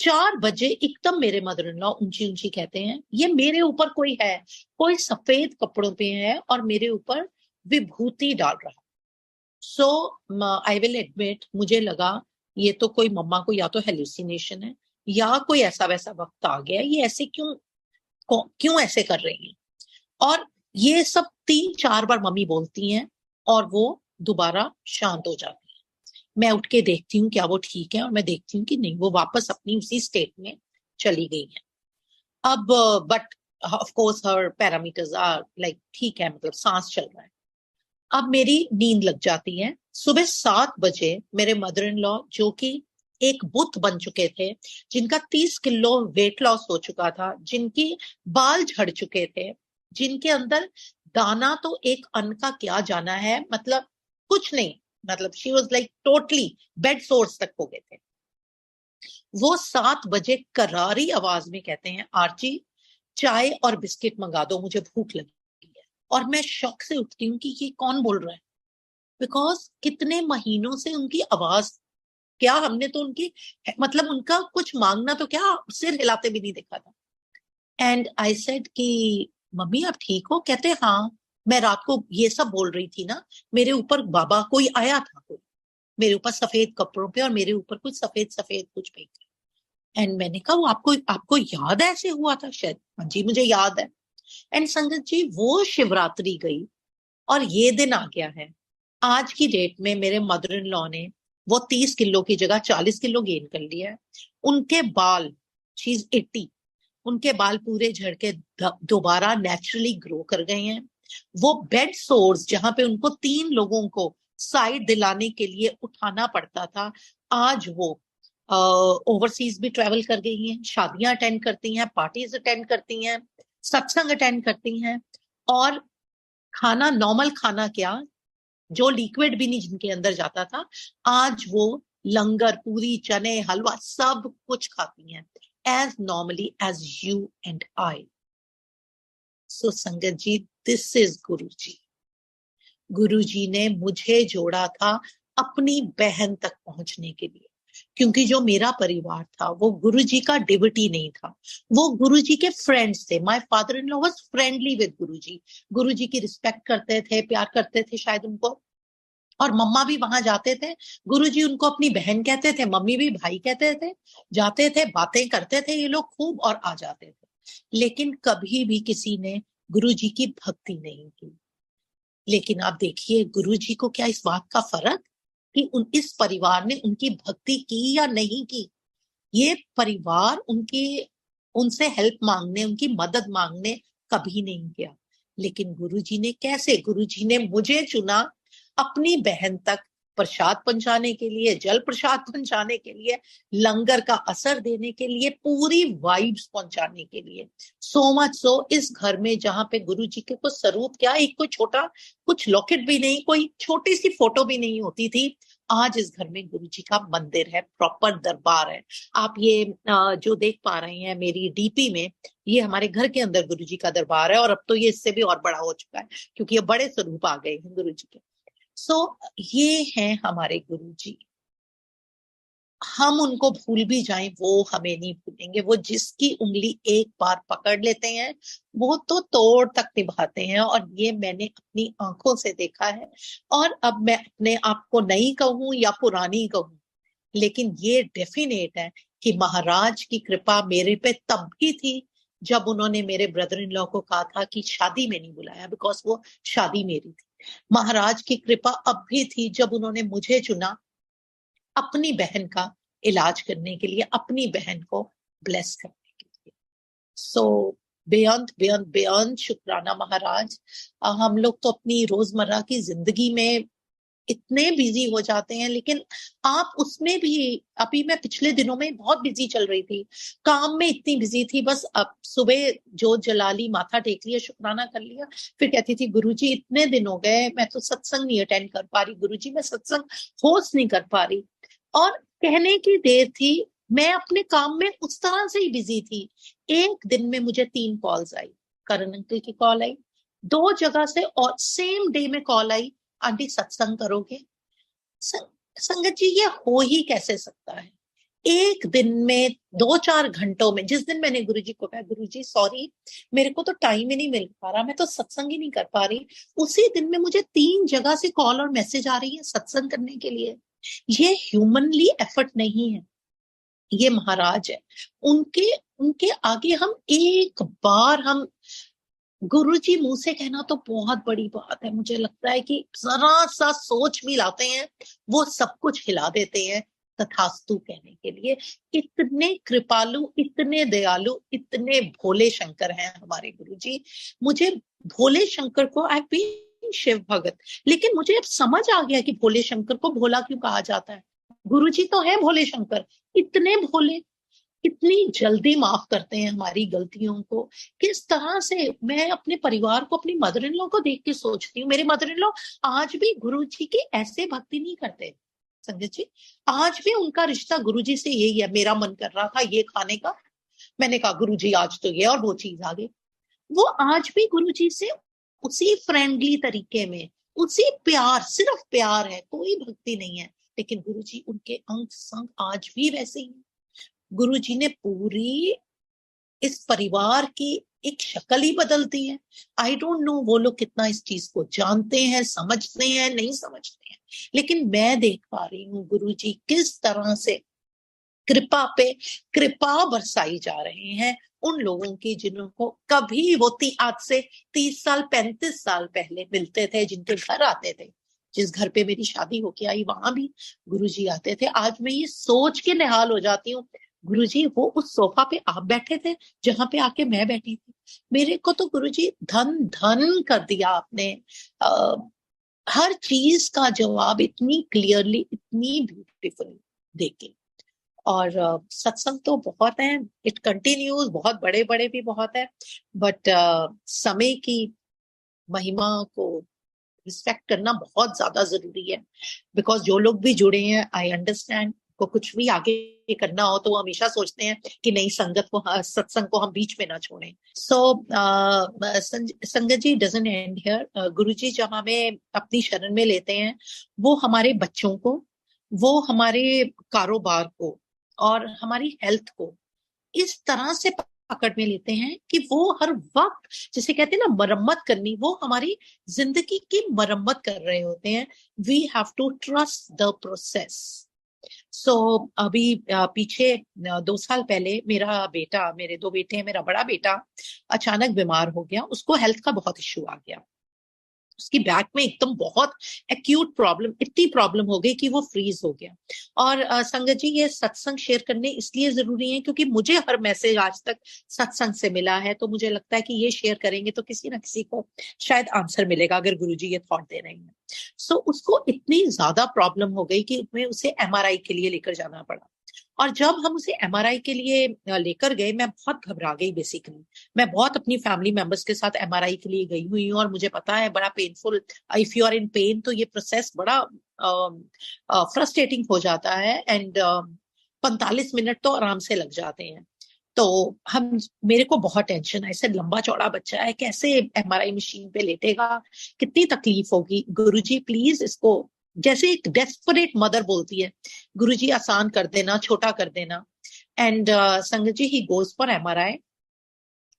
4 बजे एकदम मेरे मदर इन लॉ ऊंची ऊंची कहते हैं, ये मेरे ऊपर कोई है, कोई सफेद कपड़ों पे है और मेरे ऊपर विभूति डाल रहा। सो आई विल एडमिट, मुझे लगा ये तो कोई मम्मा को या तो हेलुसिनेशन है, या कोई ऐसा वैसा वक्त आ गया, ये ऐसे क्यों क्यों ऐसे कर रही है। और ये सब 3-4 बार मम्मी बोलती हैं, और वो दोबारा शांत हो जाती है। मैं उठ के देखती हूँ क्या वो ठीक है, और मैं देखती हूँ कि नहीं, वो वापस अपनी उसी स्टेट में चली गई है। अब बट ऑफ कोर्स हर पैरामीटर्स आर लाइक ठीक है, मतलब सांस चल रहा है। अब मेरी नींद लग जाती है। सुबह 7 बजे मेरे मदर इन लॉ, जो कि एक बुत बन चुके थे, जिनका 30 किलो वेट लॉस हो चुका था, जिनकी बाल झड़ चुके थे, जिनके अंदर दाना तो एक अन्न का क्या जाना है, मतलब कुछ नहीं, मतलब she was like totally bed source तक हो गए थे। वो 7 बजे करारी आवाज में कहते हैं, आरची चाय और बिस्किट मंगा दो, मुझे भूख लगी है। और मैं शौक से उठती हूँ कि ये कौन बोल रहा है, बिकॉज कितने महीनों से उनकी आवाज, क्या हमने तो उनकी, मतलब उनका कुछ मांगना तो क्या, सिर हिलाते भी नहीं देखा था। एंड आई सेड कि मम्मी आप ठीक हो? कहते हाँ, मैं रात को ये सब बोल रही थी ना, मेरे ऊपर बाबा कोई आया था, कोई मेरे ऊपर सफेद कपड़ों पे, और मेरे ऊपर कुछ सफेद सफेद कुछ पे। एंड मैंने कहा वो आपको आपको याद है ऐसे हुआ था? शायद हाँ जी मुझे याद है। एंड संगत जी वो शिवरात्रि गई और ये दिन आ गया है। आज की डेट में मेरे मदर इन लॉ ने वो 30 किलो की जगह 40 किलो गेन कर लिया है। उनके बाल, शी इज 80, उनके बाल पूरे झड़ के दोबारा नेचुरली ग्रो कर गए हैं। वो बेड सोर्स जहां पे उनको 3 लोगों को साइड दिलाने के लिए उठाना पड़ता था, आज वो ओवरसीज भी ट्रेवल कर गई हैं, शादियां अटेंड करती हैं, पार्टीज अटेंड करती हैं, सत्संग अटेंड करती हैं। और खाना, नॉर्मल खाना क्या, जो लिक्विड भी नहीं जिनके अंदर जाता था, आज वो लंगर, पूरी, चने, हलवा सब कुछ खाती हैं, as normally as you and I. So संगत जी, दिस इज गुरु जी। गुरु जी ने मुझे जोड़ा था अपनी बहन तक पहुंचने के लिए, क्योंकि जो मेरा परिवार था वो गुरु जी का डिवोटी नहीं था, वो गुरु जी के फ्रेंड्स थे। My father in law was friendly with गुरु जी की रिस्पेक्ट करते थे, प्यार करते थे शायद उनको। और मम्मा भी वहां जाते थे, गुरुजी उनको अपनी बहन कहते थे, मम्मी भी भाई कहते थे, जाते थे, बातें करते थे ये लोग खूब और आ जाते थे। लेकिन कभी भी किसी ने गुरुजी की भक्ति नहीं की। लेकिन आप देखिए गुरुजी को क्या इस बात का फर्क कि इस परिवार ने उनकी भक्ति की या नहीं की। ये परिवार उनसे हेल्प मांगने, उनकी मदद मांगने कभी नहीं गया। लेकिन गुरुजी ने कैसे, गुरुजी ने मुझे चुना अपनी बहन तक प्रसाद पहुंचाने के लिए, जल प्रसाद पहुंचाने के लिए, लंगर का असर देने के लिए, पूरी वाइब्स पहुंचाने के लिए। सो मच सो, इस घर में जहां पे गुरुजी के कुछ स्वरूप क्या, एक कोई छोटा कुछ लॉकेट भी नहीं, कोई छोटी सी फोटो भी नहीं होती थी, आज इस घर में गुरुजी का मंदिर है, प्रॉपर दरबार है। आप ये जो देख पा रहे हैं मेरी डीपी में, ये हमारे घर के अंदर गुरुजी का दरबार है। और अब तो ये इससे भी और बड़ा हो चुका है, क्योंकि ये बड़े स्वरूप आ गए हैं गुरुजी के। सो ये हैं हमारे गुरुजी। हम उनको भूल भी जाएं वो हमें नहीं भूलेंगे। वो जिसकी उंगली एक बार पकड़ लेते हैं वो तो तोड़ तक निभाते हैं, और ये मैंने अपनी आंखों से देखा है। और अब मैं अपने आप को नई कहूं या पुरानी कहूं, लेकिन ये डेफिनेट है कि महाराज की कृपा मेरे पे तब भी थी जब उन्होंने मेरे ब्रदर इन लॉ को कहा था कि शादी में नहीं बुलाया, बिकॉज वो शादी मेरी थी। महाराज की कृपा अब भी थी जब उन्होंने मुझे चुना अपनी बहन का इलाज करने के लिए, अपनी बहन को ब्लेस करने के लिए। सो बेअंत बेअंत बेअंत शुक्राना महाराज। हम लोग तो अपनी रोजमर्रा की जिंदगी में इतने बिजी हो जाते हैं, लेकिन आप उसमें भी, अभी मैं पिछले दिनों में बहुत बिजी चल रही थी, काम में इतनी बिजी थी, बस अब सुबह जोत जला ली, माथा टेक लिया, शुक्राना कर लिया, फिर कहती थी गुरुजी इतने दिन हो गए मैं तो सत्संग नहीं अटेंड कर पा रही, गुरुजी मैं सत्संग होस्ट नहीं कर पा रही। और कहने की देर थी, मैं अपने काम में उस तरह से ही बिजी थी। एक दिन में मुझे 3 कॉल्स आई, करण अंकल की कॉल आई, 2 जगह से, और सेम डे में कॉल आई, आंटी सत्संग करोगे। संगत जी ये हो ही कैसे सकता है? एक दिन में 2-4 घंटों में, जिस दिन मैंने गुरुजी को कहा गुरुजी सॉरी मेरे को तो टाइम ही नहीं मिल पा रहा, मैं तो सत्संग ही नहीं कर पा रही, उसी दिन में मुझे 3 जगह से कॉल और मैसेज आ रही है सत्संग करने के लिए। ये ह्यूमनली एफर्ट नहीं है, ये महाराज है। उनके उनके आगे हम एक बार, हम गुरुजी मुंह से कहना तो बहुत बड़ी बात है, मुझे लगता है कि जरा सा सोच भी लाते हैं वो सब कुछ हिला देते हैं तथास्तु कहने के लिए। इतने कृपालु, इतने दयालु, इतने भोले शंकर हैं हमारे गुरुजी। मुझे भोले शंकर को, आई बीन शिव भगत, लेकिन मुझे अब समझ आ गया कि भोले शंकर को भोला क्यों कहा जाता है। गुरुजी तो है भोले शंकर, इतने भोले, कितनी जल्दी माफ करते हैं हमारी गलतियों को। किस तरह से मैं अपने परिवार को, अपनी मदर इन लॉ को देख के सोचती हूँ, मेरे मदर इन लॉ आज भी गुरु जी की ऐसे भक्ति नहीं करते संगत जी। आज भी उनका रिश्ता गुरु जी से यही है, मेरा मन कर रहा था ये खाने का, मैंने कहा गुरु जी आज तो ये, और वो चीज आ गई। वो आज भी गुरु जी से उसी फ्रेंडली तरीके में, उसी प्यार, सिर्फ प्यार है, कोई भक्ति नहीं है, लेकिन गुरु जी उनके अंग संग आज भी वैसे ही। गुरुजी ने पूरी इस परिवार की एक शक्ल ही बदल दी है। आई डोंट नो वो लोग कितना इस चीज को जानते हैं, समझते हैं, नहीं समझते हैं, लेकिन मैं देख पा रही हूँ गुरुजी किस तरह से कृपा पे कृपा बरसाई जा रहे हैं उन लोगों की जिनको कभी वो आज से 30 साल 35 साल पहले मिलते थे, जिनके घर आते थे। जिस घर पे मेरी शादी होके आई वहां भी गुरुजी आते थे। आज मैं ये सोच के निहाल हो जाती हूँ, गुरुजी वो उस सोफा पे आप बैठे थे जहां पे आके मैं बैठी थी। मेरे को तो गुरुजी धन धन कर दिया आपने। आ, हर चीज का जवाब इतनी क्लियरली, इतनी ब्यूटीफुली देके। और सत्संग तो बहुत है, इट कंटिन्यूज, बहुत बड़े बड़े भी बहुत है, बट समय की महिमा को रिस्पेक्ट करना बहुत ज्यादा जरूरी है। बिकॉज जो लोग भी जुड़े हैं, आई अंडरस्टैंड, को कुछ भी आगे करना हो तो वो हमेशा सोचते हैं कि नहीं, संगत को, सत्संग को हम बीच में ना छोड़ें। सो संगत जी डजंट एंड हियर। गुरु जी जब हमें अपनी शरण में लेते हैं, वो हमारे बच्चों को, वो हमारे कारोबार को और हमारी हेल्थ को इस तरह से पकड़ में लेते हैं कि वो हर वक्त, जिसे कहते हैं ना मरम्मत करनी, वो हमारी जिंदगी की मरम्मत कर रहे होते हैं। We have to trust the process. So अभी पीछे 2 साल पहले मेरा बेटा, मेरे 2 बेटे हैं, मेरा बड़ा बेटा अचानक बीमार हो गया। उसको हेल्थ का बहुत इश्यू आ गया। उसकी बैक में एकदम बहुत एक्यूट प्रॉब्लम, इतनी प्रॉब्लम हो गई कि वो फ्रीज हो गया। और संगत जी, ये सत्संग शेयर करने इसलिए जरूरी है क्योंकि मुझे हर मैसेज आज तक सत्संग से मिला है, तो मुझे लगता है कि ये शेयर करेंगे तो किसी ना किसी को शायद आंसर मिलेगा, अगर गुरुजी ये थॉट दे रहे हैं। सो उसको इतनी ज्यादा प्रॉब्लम हो गई कि मैं उसे एमआरआई के लिए लेकर जाना पड़ा। और जब हम उसे एमआरआई के लिए लेकर गए, मैं बहुत घबरा गई बेसिकली। मैं बहुत अपनी फैमिली मेंबर्स के साथ एमआरआई के लिए गई हुई हूँ और मुझे पता है बड़ा painful, if you are in pain तो ये प्रोसेस बड़ा फ्रस्ट्रेटिंग हो जाता है। एंड 45 मिनट तो आराम से लग जाते हैं। तो हम, मेरे को बहुत टेंशन है, ऐसे लंबा चौड़ा बच्चा है, कैसे एमआरआई मशीन पे लेटेगा, कितनी तकलीफ होगी। गुरुजी प्लीज इसको, जैसे एक डेस्परेट मदर बोलती है, गुरुजी आसान कर देना, छोटा कर देना। एंड संगत जी, he goes for MRI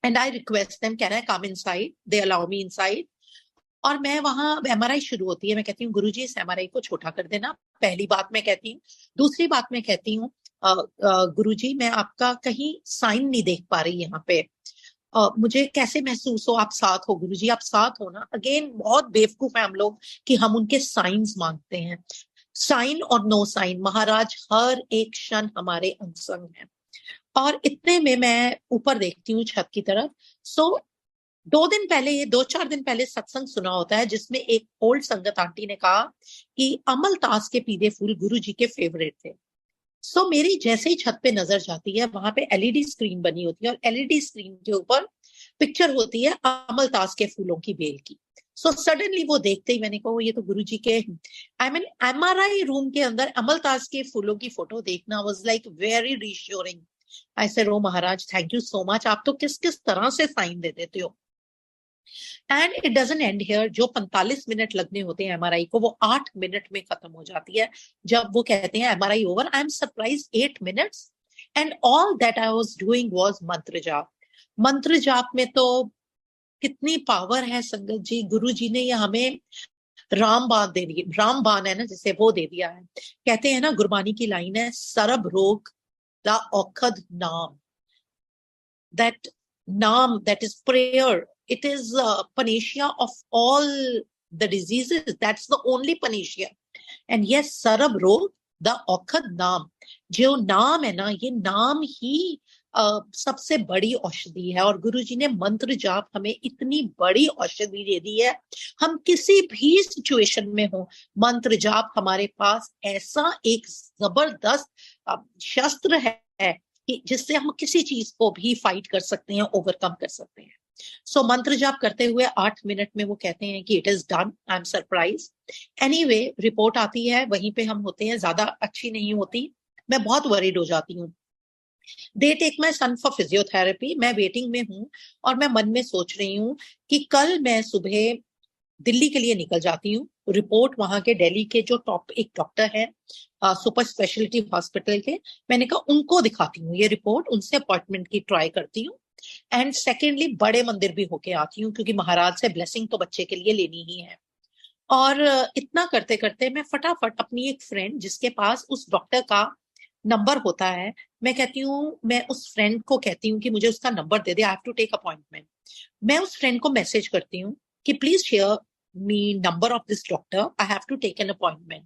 and I request them, can I come inside, they allow me inside. और मैं वहां, एमआरआई शुरू होती है, मैं कहती हूँ गुरुजी इस एमआरआई को छोटा कर देना, पहली बात मैं कहती हूँ। दूसरी बात मैं कहती हूँ, गुरुजी मैं आपका कहीं साइन नहीं देख पा रही यहाँ पे। मुझे कैसे महसूस हो, आप साथ हो गुरुजी, आप साथ हो ना। अगेन बहुत बेवकूफ है हम लोग कि हम उनके साइंस मांगते हैं। साइन और नो साइन, महाराज हर एक क्षण हमारे अंग है। और इतने में मैं ऊपर देखती हूँ छत की तरफ। सो 2 दिन पहले, ये 2-4 दिन पहले सत्संग सुना होता है जिसमें एक ओल्ड संगत आंटी ने कहा कि अमलतास के पीले फूल गुरु जी के फेवरेट थे। सो मेरी जैसे ही छत पे नजर जाती है, वहां पे एलईडी स्क्रीन बनी होती है और एलईडी स्क्रीन के ऊपर पिक्चर होती है अमलतास के फूलों की बेल की। सो सडनली वो देखते ही मैंने कहा ये तो गुरुजी के, आई मीन एमआरआई रूम के अंदर अमलतास के फूलों की फोटो देखना was like very reassuring. I said, oh महाराज थैंक यू सो मच, आप तो किस किस तरह से साइन दे देते हो। And it doesn't and here. जो 45 मिनट लगने होते हैं एमआरआई को, वो 8 मिनट में खत्म हो जाती है। जब वो कहते हैं MRI over, I am surprise, 8 minutes. And all that I was doing was मंत्र जाप। मंत्र जाप में तो कितनी पावर है संगत जी। गुरु जी ने ये हमें रामबाण दे दी, रामबाण है ना जिसे, वो दे दिया है। कहते हैं ना, गुरबानी की लाइन है, सरब रोग दा औखद नाम। that naam, that is prayer, it is panacea of all the diseases. That's the only panacea. And yes, sarab rog the औखद नाम, जो नाम है ना, ये नाम ही सबसे बड़ी औषधि है। और गुरु जी ने मंत्र जाप हमें इतनी बड़ी औषधि दे दी है। हम किसी भी सिचुएशन में हो, मंत्र जाप हमारे पास ऐसा एक जबरदस्त शस्त्र है कि जिससे हम किसी चीज को भी फाइट कर सकते हैं, ओवरकम कर सकते हैं। सो मंत्र जाप करते हुए 8 मिनट में वो कहते हैं कि it is done. I am surprise. Anyway, report आती है, वहीं पे हम होते हैं, ज्यादा अच्छी नहीं होती। मैं बहुत वरीड हो जाती हूँ। They take my son for physiotherapy, मैं वेटिंग में हूँ और मैं मन में सोच रही हूँ कि कल मैं सुबह दिल्ली के लिए निकल जाती हूँ। रिपोर्ट वहां के दिल्ली के जो टॉप एक डॉक्टर है सुपर स्पेशलिटी हॉस्पिटल के, मैंने कहा उनको दिखाती हूँ ये रिपोर्ट, उनसे अपॉइंटमेंट की ट्राई करती हूँ। एंड सेकेंडली, बड़े मंदिर भी होके आती हूँ क्योंकि महाराज से ब्लेसिंग तो बच्चे के लिए लेनी ही है। और इतना करते करते मैं फटाफट अपनी एक फ्रेंड जिसके पास उस डॉक्टर का नंबर होता है, मैं कहती हूँ, मैं उस फ्रेंड को कहती हूँ कि मुझे उसका नंबर दे दे, I have to take appointment. मैं उस फ्रेंड को मैसेज करती हूँ कि please share me number of this doctor, I have to take an appointment.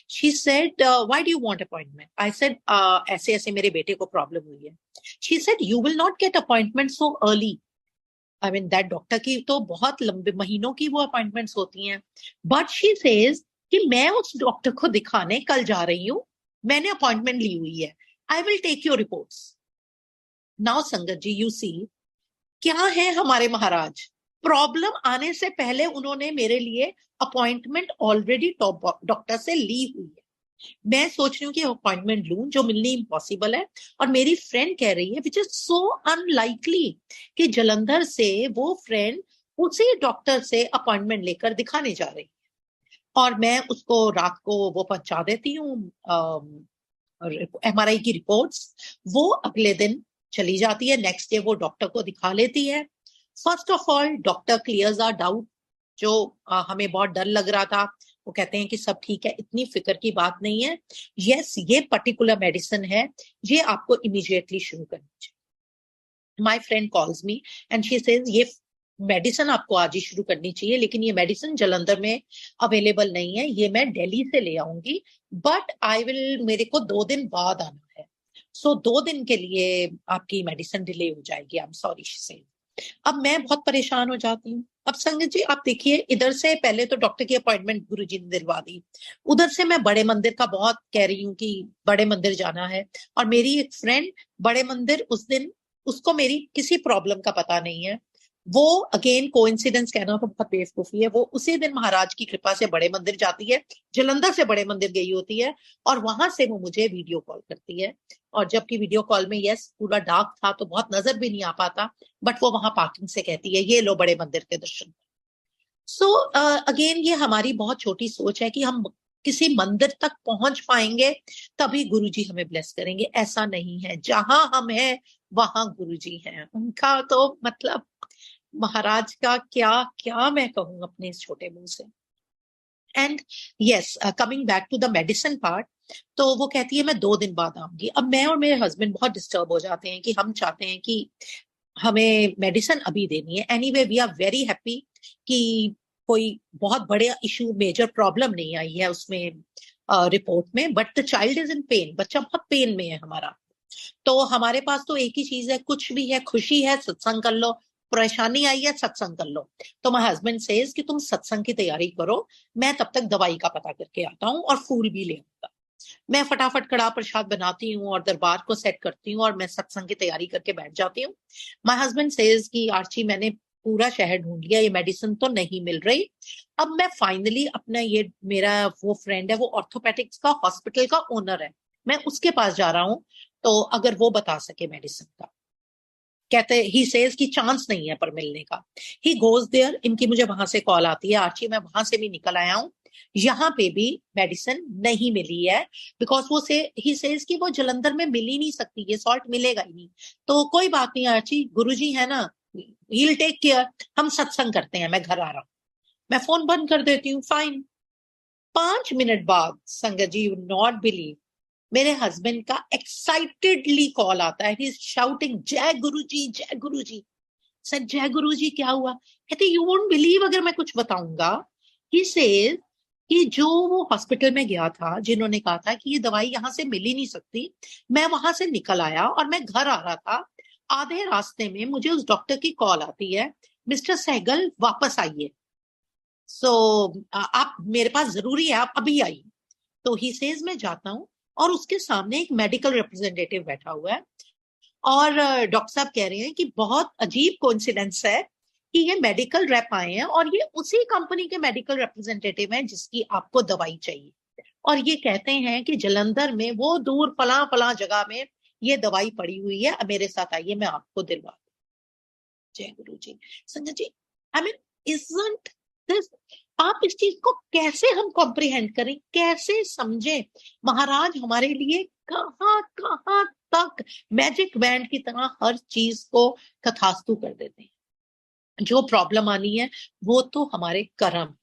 She said, why do you want appointment? I said, ऐसे ऐसे मेरे बेटे को प्रॉब्लम हुई है. She said, you will not get appointment so early. I mean, that doctor की तो बहुत लंबे महीनों की वो अपॉइंटमेंट्स होती हैं. बट शी सेज कि मैं उस डॉक्टर को दिखाने कल जा रही हूँ, मैंने अपॉइंटमेंट ली हुई है. I will take your reports. Now sangat ji, you see क्या है हमारे महाराज. प्रॉब्लम आने से पहले उन्होंने मेरे लिए अपॉइंटमेंट ऑलरेडी टॉप डॉक्टर से ली हुई है. मैं सोच रही हूँ कि अपॉइंटमेंट लूं जो मिलनी इम्पॉसिबल है. और मेरी फ्रेंड कह रही है विच इज सो अनलाइकली कि जलंधर से वो फ्रेंड उसी डॉक्टर से अपॉइंटमेंट लेकर दिखाने जा रही है. और मैं उसको रात को वो पहुंचा देती हूँ MRI की रिपोर्ट्स. वो अगले दिन चली जाती है, नेक्स्ट डे वो डॉक्टर को दिखा लेती है. First of all doctor clears our doubt. जो हमें बहुत डर लग रहा था, वो कहते हैं कि सब ठीक है, इतनी फिक्र की बात नहीं है. यस, ये पर्टिकुलर मेडिसिन है, ये आपको इमीडिएटली शुरू करनी चाहिए. My friend calls me and she says ये मेडिसिन आपको आज ही शुरू करनी चाहिए, लेकिन ये मेडिसिन जलंधर में अवेलेबल नहीं है, ये मैं दिल्ली से ले आऊंगी, बट आई विल, मेरे को 2 दिन बाद आना है, सो 2 दिन के लिए आपकी मेडिसिन डिले हो जाएगी. I am sorry she says. अब मैं बहुत परेशान हो जाती हूँ. अब संगत जी आप देखिए, इधर से पहले तो डॉक्टर की अपॉइंटमेंट गुरुजी ने दिलवा दी, उधर से मैं बड़े मंदिर का बहुत कह रही हूँ कि बड़े मंदिर जाना है. और मेरी एक फ्रेंड बड़े मंदिर उस दिन, उसको मेरी किसी प्रॉब्लम का पता नहीं है. वो अगेन कोइंसिडेंस कहना तो बहुत बेवकूफी है. वो उसी दिन महाराज की कृपा से बड़े मंदिर जाती है, जलंधर से बड़े मंदिर गई होती है, और वहां से वो मुझे वीडियो कॉल करती है. और जबकि वीडियो कॉल में यस पूरा डार्क था तो बहुत नजर भी नहीं आ पाता, बट वो वहां पार्किंग से कहती है ये लो बड़े मंदिर के दर्शन. सो अगेन ये हमारी बहुत छोटी सोच है कि हम किसी मंदिर तक पहुंच पाएंगे तभी गुरुजी हमें ब्लेस करेंगे. ऐसा नहीं है. जहां हम हैं वहां गुरुजी हैं. उनका तो मतलब महाराज का क्या क्या मैं कहूँ अपने इस छोटे मुंह से. And yes, coming back to the medicine part, तो वो कहती है मैं 2 दिन बाद आऊंगी. अब मैं और मेरे हस्बैंड बहुत डिस्टर्ब हो जाते हैं कि हम चाहते हैं कि हमें मेडिसिन अभी देनी है. Anyway we are very happy कि कोई बहुत बड़े इशू, मेजर प्रॉब्लम नहीं आई है उसमें रिपोर्ट में, but the child is in pen. बच्चा बहुत पेन में है हमारा. तो हमारे पास तो एक ही चीज है, कुछ भी है, खुशी है सत्संग कर लो, परेशानी आई है सत्संग कर लो. तो माय हस्बैंड सेज कि तुम सत्संग की तैयारी करो, मैं तब तक दवाई का पता करके आता हूँ और फूल भी ले आऊंगा. मैं फटाफट कड़ा प्रसाद बनाती हूँ और दरबार को सेट करती हूँ और मैं सत्संग की तैयारी करके बैठ जाती हूँ. माय हस्बैंड सेज कि आर्ची मैंने पूरा शहर ढूंढ लिया, ये मेडिसिन तो नहीं मिल रही. अब मैं फाइनली अपना, ये मेरा वो फ्रेंड है, वो ऑर्थोपेडिक्स का हॉस्पिटल का ओनर है, मैं उसके पास जा रहा हूँ, तो अगर वो बता सके मेडिसिन का. कहते ही सेज की चांस नहीं है पर मिलने का. He goes there. इनकी मुझे वहां से कॉल आती है, आर्ची मैं वहां से भी निकल आया हूँ, यहाँ पे भी मेडिसिन नहीं मिली है, बिकॉज वो से ही सेज कि वो जलंधर में मिल ही नहीं सकती, ये सॉल्ट मिलेगा ही नहीं. तो कोई बात नहीं आर्ची, गुरुजी है ना, ही विल टेक केयर, हम सत्संग करते हैं, मैं घर आ रहा हूँ. मैं फोन बंद कर देती हूँ. फाइन. 5 मिनट बाद संगत जी, यू नॉट बिलीव, मेरे हस्बैंड का एक्साइटेडली कॉल आता है. ही इज शाउटिंग जय गुरुजी जय गुरुजी. सर जय गुरुजी क्या हुआ? कहते यू वोंट बिलीव अगर मैं कुछ बताऊंगा. ही सेज कि जो वो हॉस्पिटल में गया था, जिन्होंने कहा था कि ये दवाई यहां से मिल ही नहीं सकती, मैं वहां से निकल आया और मैं घर आ रहा था, आधे रास्ते में मुझे उस डॉक्टर की कॉल आती है, मिस्टर सहगल वापस आइए, सो आप मेरे पास जरूरी है, आप अभी आइए. तो ही सेज मैं जाता हूँ और उसके सामने एक मेडिकल रिप्रेजेंटेटिव बैठा हुआ है और डॉक्टर साहब कह रहे हैं कि बहुत अजीब कोइंसिडेंस है कि ये मेडिकल रेप आए हैं और ये उसी कंपनी के मेडिकल रिप्रेजेंटेटिव हैं जिसकी आपको दवाई चाहिए, और ये कहते हैं कि जलंधर में वो दूर फला फला जगह में ये दवाई पड़ी हुई है, मेरे साथ आइए मैं आपको दिलवा दूं. जय गुरु जी. Sanjay ji, I mean isn't this, आप इस चीज को कैसे हम कॉम्प्रिहेंड करें, कैसे समझें? महाराज हमारे लिए कहां कहां तक मैजिक बैंड की तरह हर चीज को तथास्तु कर देते हैं. जो प्रॉब्लम आनी है वो तो हमारे कर्म,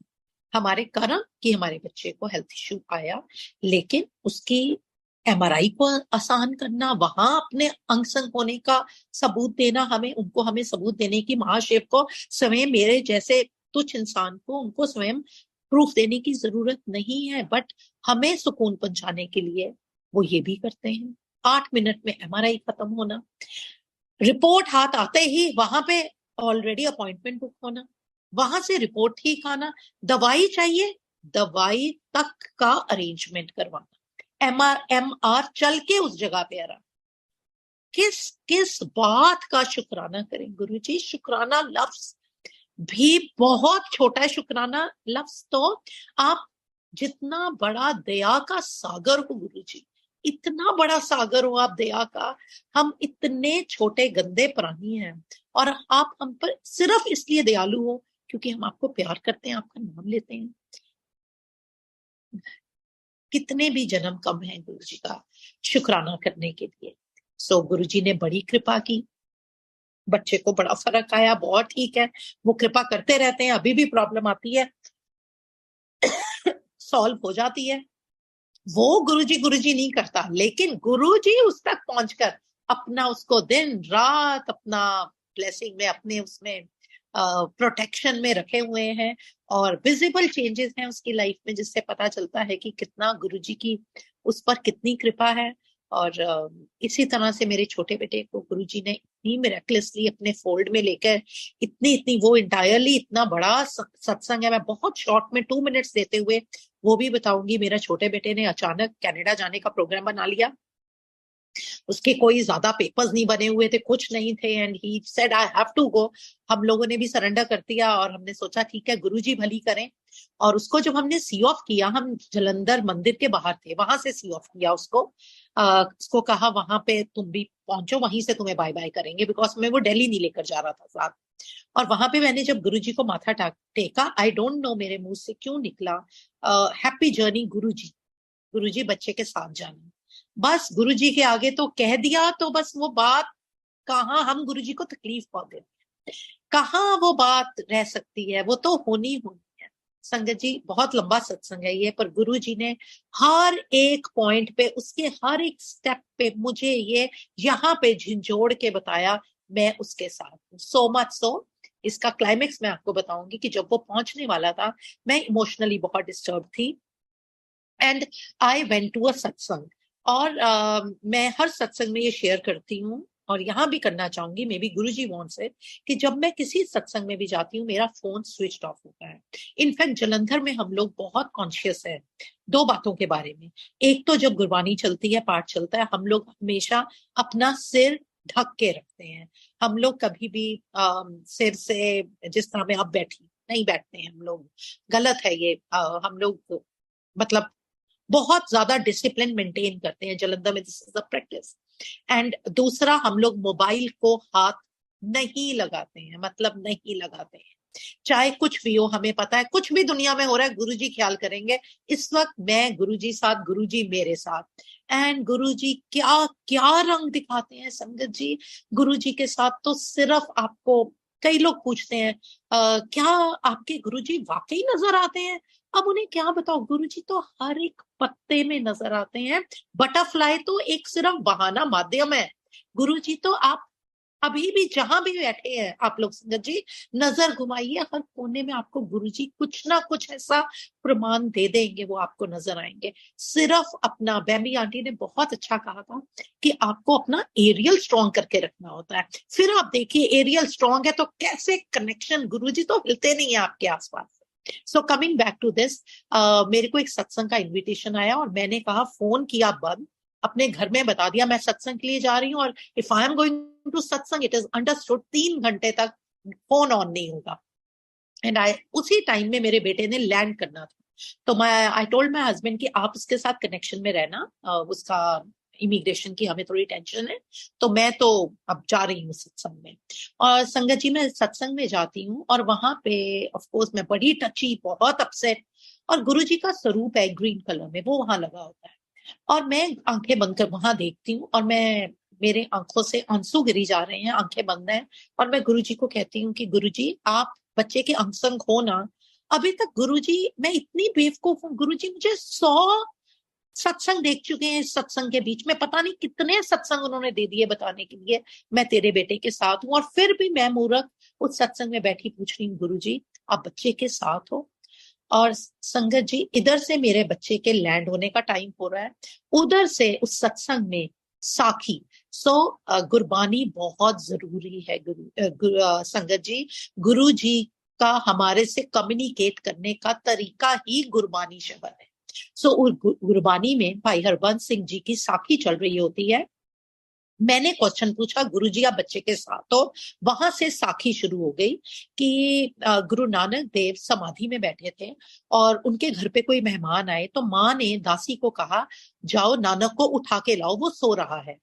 हमारे कर्म कि हमारे बच्चे को हेल्थ इश्यू आया, लेकिन उसकी MRI को आसान करना, वहां अपने अंग संग होने का सबूत देना, हमें सबूत देने की महाशिव को, स्वयं मेरे जैसे तुच्छ इंसान को उनको स्वयं प्रूफ देने की जरूरत नहीं है, बट हमें सुकून पहुंचाने के लिए वो ये भी करते हैं। 8 मिनट में एमआरआई खत्म होना, रिपोर्ट हाथ आते ही वहां पे ऑलरेडी अपॉइंटमेंट बुक होना, वहां से रिपोर्ट ठीक आना, दवाई चाहिए, दवाई तक का अरेंजमेंट करवाना, एमआर चल के उस जगह पे आ रहा। किस किस बात का शुक्राना करें गुरुजी। शुक्राना लफ्ज भी बहुत छोटा है। शुक्राना लफ्ज तो आप जितना बड़ा दया का सागर हो गुरुजी, इतना बड़ा सागर हो आप दया का, हम इतने छोटे गंदे प्राणी हैं और आप हम पर सिर्फ इसलिए दयालु हो क्योंकि हम आपको प्यार करते हैं, आपका नाम लेते हैं। कितने भी जन्म कम है गुरुजी का शुक्राना करने के लिए। सो गुरुजी ने बड़ी कृपा की, बच्चे को बड़ा फर्क आया, बहुत ठीक है, वो कृपा करते रहते हैं, अभी भी प्रॉब्लम आती है सॉल्व हो जाती है। वो गुरुजी नहीं करता, लेकिन गुरुजी उस तक पहुंचकर अपना उसको दिन रात अपना ब्लेसिंग में, अपने उसमें प्रोटेक्शन में रखे हुए हैं और विजिबल चेंजेस हैं उसकी लाइफ में, जिससे पता चलता है कि कितना गुरुजी की उस पर कितनी कृपा है। और इसी तरह से मेरे छोटे बेटे को गुरुजी ने इतनी मिरेकलसली अपने फोल्ड में लेकर, इतनी इतनी वो इंटायरली इतना बड़ा सत्संग है। मैं बहुत शॉर्ट में 2 मिनट्स देते हुए वो भी बताऊंगी। मेरा छोटे बेटे ने अचानक कनाडा जाने का प्रोग्राम बना लिया, उसके कोई ज्यादा पेपर्स नहीं बने हुए थे, कुछ नहीं थे, and he said I have to go. हम लोगों ने भी सरेंडर कर दिया और हमने सोचा ठीक है गुरुजी भली करें। और उसको जब हमने सी ऑफ किया, हम जलंधर मंदिर के बाहर थे, वहां से सी ऑफ किया उसको। उसको कहा वहां पे तुम भी पहुंचो, वहीं से तुम्हें बाय बाय करेंगे, बिकॉज मैं वो दिल्ली नहीं लेकर जा रहा था साथ। और वहां पे मैंने जब गुरुजी को माथा टेका, आई डोंट नो मेरे मुंह से क्यों निकला हैप्पी जर्नी गुरुजी। गुरुजी बच्चे के साथ जाना, बस गुरुजी के आगे तो कह दिया, तो बस वो बात कहाँ हम गुरुजी को तकलीफ पहुंच गई, कहाँ वो बात रह सकती है, वो तो होनी होनी है। संगत जी बहुत लंबा सत्संग है ये, पर गुरुजी ने हर एक पॉइंट पे, उसके हर एक स्टेप पे मुझे ये यहाँ पे झिंझोड़ के बताया, मैं उसके साथ हूँ। सो मच सो, इसका क्लाइमेक्स मैं आपको बताऊंगी कि जब वो पहुंचने वाला था, मैं इमोशनली बहुत डिस्टर्ब थी and I went to a satsang. और मैं हर सत्संग में ये शेयर करती हूँ और यहाँ भी करना चाहूंगी, may be Guruji wants it, कि जब मैं किसी सत्संग में भी जाती हूँ मेरा फोन स्विच ऑफ होता है। इनफैक्ट जलंधर में हम लोग बहुत कॉन्शियस है 2 बातों के बारे में। एक तो जब गुरबानी चलती है, पाठ चलता है, हम लोग हमेशा अपना सिर ढक के रखते हैं। हम लोग कभी भी सिर से जिस तरह में आप बैठी नहीं बैठते हैं हम लोग, गलत है ये। हम लोग मतलब बहुत ज्यादा डिसिप्लिन मेंटेन करते हैं जलंधर में, this is a practice. And दूसरा, हम लोग मोबाइल को हाथ नहीं लगाते हैं, मतलब नहीं लगाते हैं, चाहे कुछ भी हो। हमें पता है कुछ भी दुनिया में हो रहा है, गुरुजी ख्याल करेंगे। इस वक्त मैं गुरुजी साथ, गुरुजी मेरे साथ। एंड गुरुजी क्या क्या रंग दिखाते हैं संगत जी। गुरुजी के साथ तो सिर्फ आपको, कई लोग पूछते हैं क्या आपके गुरुजी वाकई नजर आते हैं? अब उन्हें क्या बताओ, गुरुजी तो हर एक पत्ते में नजर आते हैं। बटरफ्लाई तो एक सिर्फ बहाना माध्यम है। गुरुजी तो आप अभी भी जहां भी बैठे हैं आप लोग संगत जी, नजर घुमाइए, हर कोने में आपको गुरुजी कुछ ना कुछ ऐसा प्रमाण दे देंगे, वो आपको नजर आएंगे। सिर्फ अपना, बेबी आंटी ने बहुत अच्छा कहा था कि आपको अपना एरियल स्ट्रॉन्ग करके रखना होता है। फिर आप देखिए एरियल स्ट्रॉन्ग है तो कैसे कनेक्शन, गुरुजी तो हिलते नहीं है आपके आसपास। So coming back to this, मेरे को एक सत्संग का इन्विटेशन आया और मैंने कहा, फोन किया बंद, अपने घर में बता दिया मैं सत्संग के लिए जा रही हूँ, और if I am going to satsang it is understood 3 घंटे तक फोन ऑन नहीं होगा। एंड आई उसी टाइम में मेरे बेटे ने लैंड करना था, तो मैं आई टोल्ड माई हस्बैंड कि आप उसके साथ कनेक्शन में रहना, उसका इमिग्रेशन की हमें थोड़ी टेंशन है, तो मैं तो अब जा रही हूँ सत्संग में। और संगत जी मैं सत्संग में जाती हूँ और वहां पे ऑफ कोर्स मैं बड़ी टची, बहुत अपसेट, और गुरुजी का स्वरूप है ग्रीन कलर में, वो वहां लगा होता है। और मैं आंखें बंद कर वहां देखती हूँ और मैं, मेरे आंखों से आंसू गिरी जा रहे हैं, आंखें बंद हैं, और मैं गुरुजी को कहती हूँ कि गुरुजी आप बच्चे के अंग हो ना। अभी तक गुरुजी, मैं इतनी बेवकूफ हूँ गुरुजी, मुझे 100 सत्संग देख चुके हैं, इस सत्संग के बीच में पता नहीं कितने सत्संग उन्होंने दे दिए बताने के लिए मैं तेरे बेटे के साथ हूँ, और फिर भी मैं मूर्ख उस सत्संग में बैठी पूछ रही हूँ गुरुजी आप बच्चे के साथ हो? और संगत जी, इधर से मेरे बच्चे के लैंड होने का टाइम हो रहा है, उधर से उस सत्संग में साखी। गुरबानी बहुत जरूरी है संगत जी। गुरु जी का हमारे से कम्युनिकेट करने का तरीका ही गुरबानी शब्द है। गुरबानी में भाई हरबंस सिंह जी की साखी चल रही होती है। मैंने क्वेश्चन पूछा, गुरुजी आप बच्चे के साथ, तो वहां से साखी शुरू हो गई कि गुरु नानक देव समाधि में बैठे थे और उनके घर पे कोई मेहमान आए, तो माँ ने दासी को कहा जाओ नानक को उठा के लाओ, वो सो रहा है।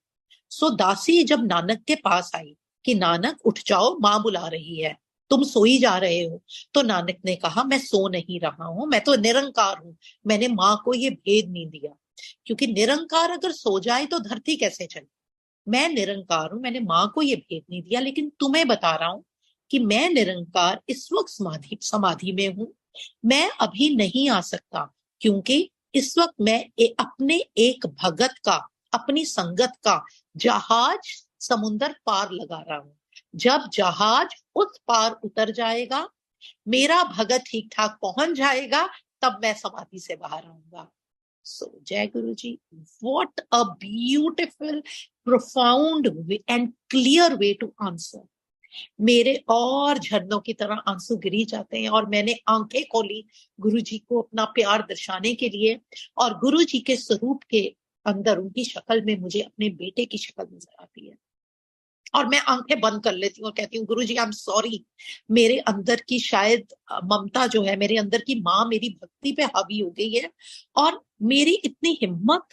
दासी जब नानक के पास आई कि नानक उठ जाओ, माँ बुला रही है, तुम सोई जा रहे हो, तो नानक ने कहा मैं सो नहीं रहा हूं, मैं तो निरंकार हूं, मैंने माँ को ये भेद नहीं दिया। क्योंकि निरंकार अगर सो जाए तो धरती कैसे चले। मैं निरंकार हूं, मैंने माँ को ये भेद नहीं दिया, लेकिन तुम्हें बता रहा हूं कि मैं निरंकार इस वक्त समाधि समाधि में हूं, मैं अभी नहीं आ सकता, क्योंकि इस वक्त मैं अपने एक भगत का, अपनी संगत का जहाज समुन्दर पार लगा रहा हूं। जब जहाज उस पार उतर जाएगा, मेरा भगत ठीक ठाक पहुंच जाएगा, तब मैं समाधि से बाहर आऊंगा। जय गुरु जी, what a beautiful, profound and clear way to answer। मेरे और झरनों की तरह आंसू गिरी जाते हैं, और मैंने आंखें खोली गुरु जी को अपना प्यार दर्शाने के लिए, और गुरु जी के स्वरूप के अंदर उनकी शक्ल में मुझे अपने बेटे की शक्ल नजर आती है, और मैं आंखें बंद कर लेती हूँ और कहती हूँ गुरुजी आई एम सॉरी, मेरे अंदर की शायद ममता जो है, मेरे अंदर की माँ मेरी भक्ति पे हावी हो गई है, और मेरी इतनी हिम्मत,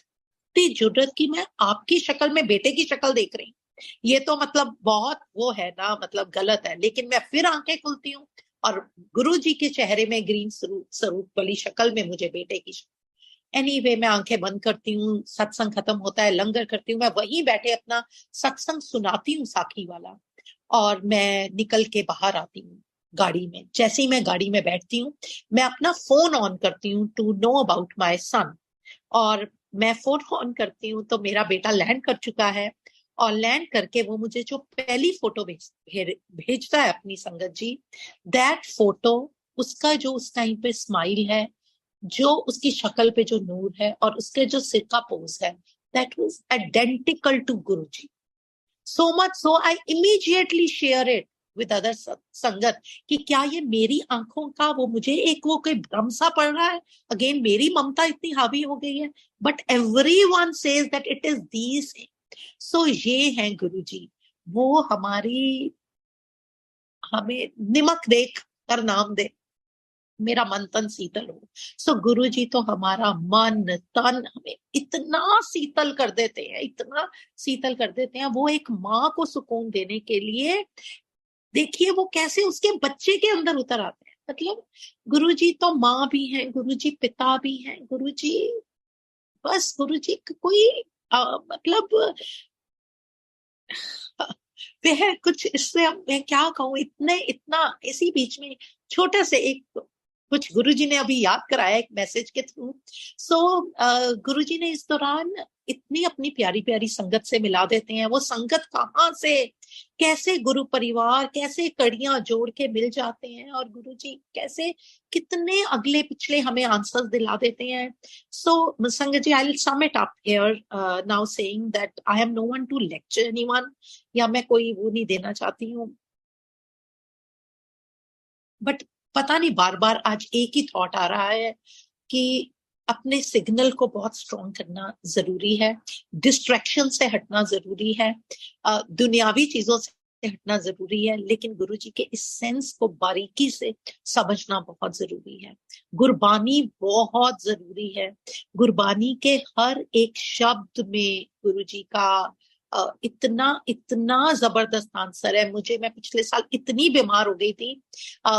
इतनी जुर्रत की मैं आपकी शक्ल में बेटे की शक्ल देख रही हूँ, ये तो मतलब बहुत वो है ना, मतलब गलत है। लेकिन मैं फिर आंखें खुलती हूँ और गुरु जी के चेहरे में ग्रीन स्वरूप वाली शक्ल में मुझे बेटे की शक्ल। एनीवे, मैं आंखें बंद करती हूँ, सत्संग खत्म होता है, लंगर करती हूँ, मैं वहीं बैठे अपना सत्संग सुनाती हूँ साखी वाला, और मैं निकल के बाहर आती हूँ गाड़ी में। जैसे ही मैं गाड़ी में बैठती हूँ, मैं अपना फोन ऑन करती हूँ टू नो अबाउट माई सन, और मैं फोन ऑन करती हूँ तो मेरा बेटा लैंड कर चुका है, और लैंड करके वो मुझे जो पहली फोटो भेजता है अपनी संगत जी, दैट फोटो, उसका जो उस टाइम पे स्माइल है, जो उसकी शक्ल पे जो नूर है, और उसके जो सिर का पोज है, that was identical to Guruji. So much so I immediately share it with other sangat कि क्या ये मेरी आंखों का, वो मुझे एक वो कोई भ्रम सा पड़ रहा है, अगेन मेरी ममता इतनी हावी हो गई है, but everyone says that it is these. So ये हैं गुरुजी, वो हमारी, हमें निमक देख कर नाम दे, मेरा मन तन शीतल हो। गुरु जी तो हमारा मन तन हमें इतना शीतल कर देते हैं, इतना शीतल कर देते हैं। वो एक माँ को सुकून देने के लिए देखिए वो कैसे उसके बच्चे के अंदर उतर आते हैं। मतलब गुरु जी तो माँ भी हैं, गुरु जी पिता भी हैं, गुरु जी बस गुरु जी कोई मतलब वह कुछ, इससे मैं क्या कहूँ, इतने इतना इसी बीच में छोटा से एक कुछ गुरुजी ने अभी याद कराया एक मैसेज के थ्रू। गुरुजी ने इस दौरान इतनी अपनी प्यारी प्यारी संगत से मिला देते हैं। वो संगत कहाँ से कैसे गुरु परिवार कैसे कड़ियां जोड़ के मिल जाते हैं, और गुरुजी कैसे कितने अगले पिछले हमें आंसर्स दिला देते हैं। संगत जी, I will sum it up here now saying that I am no one to lecture anyone, या मैं कोई वो नहीं देना चाहती हूँ, बट पता नहीं बार बार आज एक ही थॉट आ रहा है कि अपने सिग्नल को बहुत स्ट्रॉन्ग करना जरूरी है, डिस्ट्रैक्शन से हटना जरूरी है, दुनियावी चीजों से हटना जरूरी है, लेकिन गुरुजी के इस सेंस को बारीकी से समझना बहुत जरूरी है। गुरबानी बहुत जरूरी है। गुरबानी के हर एक शब्द में गुरुजी का इतना इतना जबरदस्त आंसर है। मैं पिछले साल इतनी बीमार हो गई थी,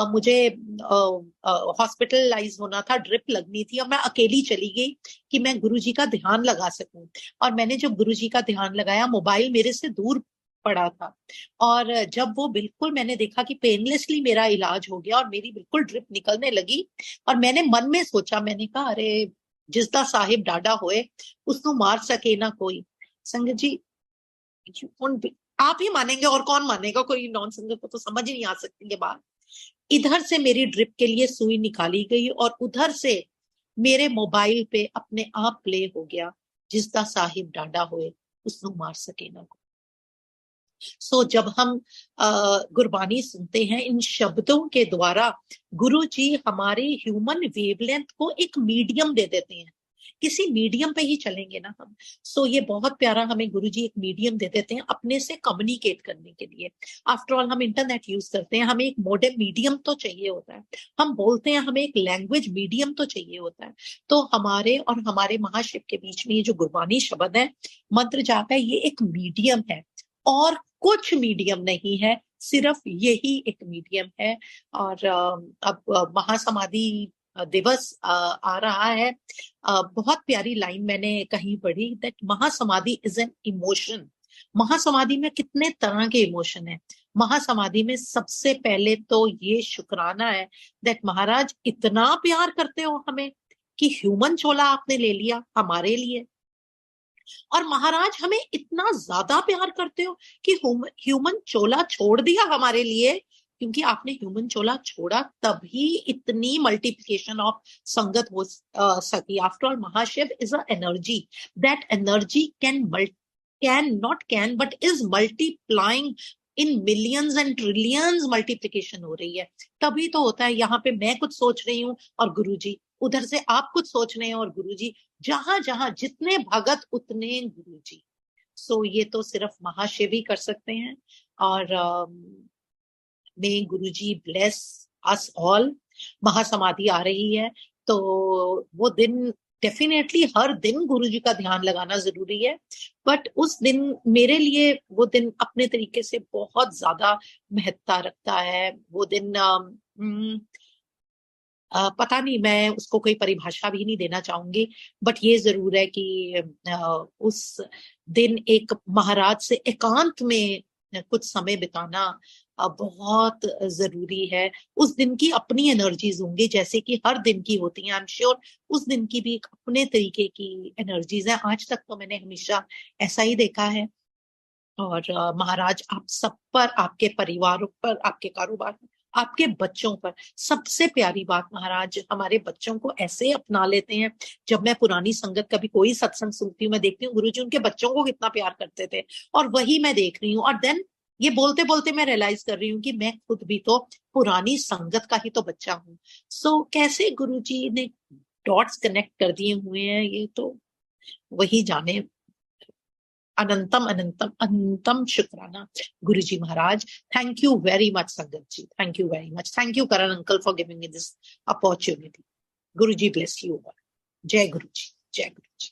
मुझे हॉस्पिटलाइज होना था, ड्रिप लगनी थी, और मैं अकेली चली गई कि मैं गुरुजी का ध्यान लगा सकूं। और मैंने जब गुरुजी का ध्यान लगाया, मोबाइल मेरे से दूर पड़ा था, और जब वो बिल्कुल मैंने देखा कि पेनलेसली मेरा इलाज हो गया और मेरी बिल्कुल ड्रिप निकलने लगी, और मैंने मन में सोचा, मैंने कहा अरे जिसदा साहिब डाडा होए उसको मार सके ना कोई। संगत जी, आप ही मानेंगे और कौन मानेगा, कोई नॉन सिंगर को तो समझ ही नहीं आ सकती ये बात। इधर से मेरी ड्रिप के लिए सुई निकाली गई और उधर से मेरे मोबाइल पे अपने आप प्ले हो गया, जिसदा साहिब डांडा होए उसनु मार सके ना को। जब हम गुरबानी सुनते हैं, इन शब्दों के द्वारा गुरु जी हमारे ह्यूमन वेवलेंथ को एक मीडियम दे देते हैं। किसी मीडियम पे ही चलेंगे ना हम। ये बहुत प्यारा, हमें गुरु जी एक मीडियम दे देते हैं अपने से कम्युनिकेट करने के लिए। आफ्टर ऑल हम इंटरनेट यूज करते हैं, हमें एक मॉडर्न मीडियम तो चाहिए होता है। हम बोलते हैं, हमें एक लैंग्वेज मीडियम तो चाहिए होता है। तो हमारे और हमारे महाशिव के बीच में ये जो गुरबानी शब्द है, मंत्र जाप है, ये एक मीडियम है और कुछ मीडियम नहीं है, सिर्फ यही एक मीडियम है। और अब महासमाधि दिवस आ रहा है। बहुत प्यारी लाइन मैंने कहीं पढ़ी, दैट महासमाधि इज एन इमोशन। महासमाधि में कितने तरह के इमोशन है। महासमाधि में सबसे पहले तो ये शुक्राना है दैट महाराज इतना प्यार करते हो हमें कि ह्यूमन चोला आपने ले लिया हमारे लिए, और महाराज हमें इतना ज्यादा प्यार करते हो कि ह्यूमन चोला छोड़ दिया हमारे लिए, क्योंकि आपने ह्यूमन चोला छोड़ा तभी इतनी मल्टीप्लिकेशन ऑफ संगत हो सकी। After all Mahashiv is a energy, that energy but is multiplying in millions and trillions, multiplication हो रही है। तभी तो होता है। यहाँ पे मैं कुछ सोच रही हूँ और गुरुजी, उधर से आप कुछ सोच रहे हैं और गुरुजी, जहां जहां जितने भगत उतने गुरुजी। ये तो सिर्फ महाशिव ही कर सकते हैं। और मे गुरुजी ब्लेस अस ऑल। महासमाधि आ रही है तो वो दिन डेफिनेटली हर दिन गुरुजी का ध्यान लगाना जरूरी है, बट उस दिन मेरे लिए वो दिन अपने तरीके से बहुत ज्यादा महत्ता रखता है। वो दिन पता नहीं, मैं उसको कोई परिभाषा भी नहीं देना चाहूंगी, बट ये जरूर है कि उस दिन एक महाराज से एकांत में कुछ समय बिताना बहुत जरूरी है। उस दिन की अपनी एनर्जीज होंगी जैसे कि हर दिन की होती हैं। आई एम श्योर उस दिन की भी एक अपने तरीके की एनर्जीज है। आज तक तो मैंने हमेशा ऐसा ही देखा है। और महाराज आप सब पर, आपके परिवारों पर, आपके कारोबार पर, आपके बच्चों पर, सबसे प्यारी बात महाराज हमारे बच्चों को ऐसे अपना लेते हैं। जब मैं पुरानी संगत कभी कोई सत्संग सुनती हूँ, मैं देखती हूँ गुरुजी उनके बच्चों को कितना प्यार करते थे, और वही मैं देख रही हूँ। और देन ये बोलते बोलते मैं रियलाइज कर रही हूँ कि मैं खुद भी तो पुरानी संगत का ही तो बच्चा हूँ। कैसे गुरुजी ने डॉट्स कनेक्ट कर दिए हुए हैं, ये तो वही जाने। अनंतम अनंतम अनंतम शुक्राना गुरुजी महाराज। थैंक यू वेरी मच संगत जी, thank you very much. Thank you Karan uncle for giving me this opportunity. Guruji bless you all. जय गुरुजी, जय गुरुजी।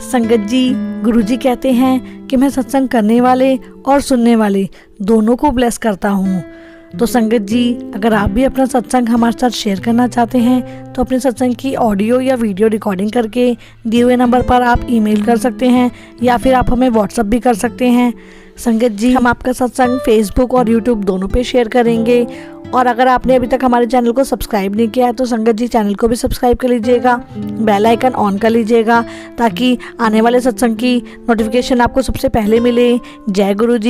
संगत जी, गुरुजी कहते हैं कि मैं सत्संग करने वाले और सुनने वाले दोनों को ब्लेस करता हूँ। तो संगत जी, अगर आप भी अपना सत्संग हमारे साथ शेयर करना चाहते हैं तो अपने सत्संग की ऑडियो या वीडियो रिकॉर्डिंग करके दिए हुए नंबर पर आप ईमेल कर सकते हैं या फिर आप हमें व्हाट्सएप भी कर सकते हैं। संगत जी, हम आपका सत्संग फेसबुक और यूट्यूब दोनों पे शेयर करेंगे। और अगर आपने अभी तक हमारे चैनल को सब्सक्राइब नहीं किया है तो संगत जी चैनल को भी सब्सक्राइब कर लीजिएगा, बेल आइकन ऑन कर लीजिएगा ताकि आने वाले सत्संग की नोटिफिकेशन आपको सबसे पहले मिले। जय गुरु जी।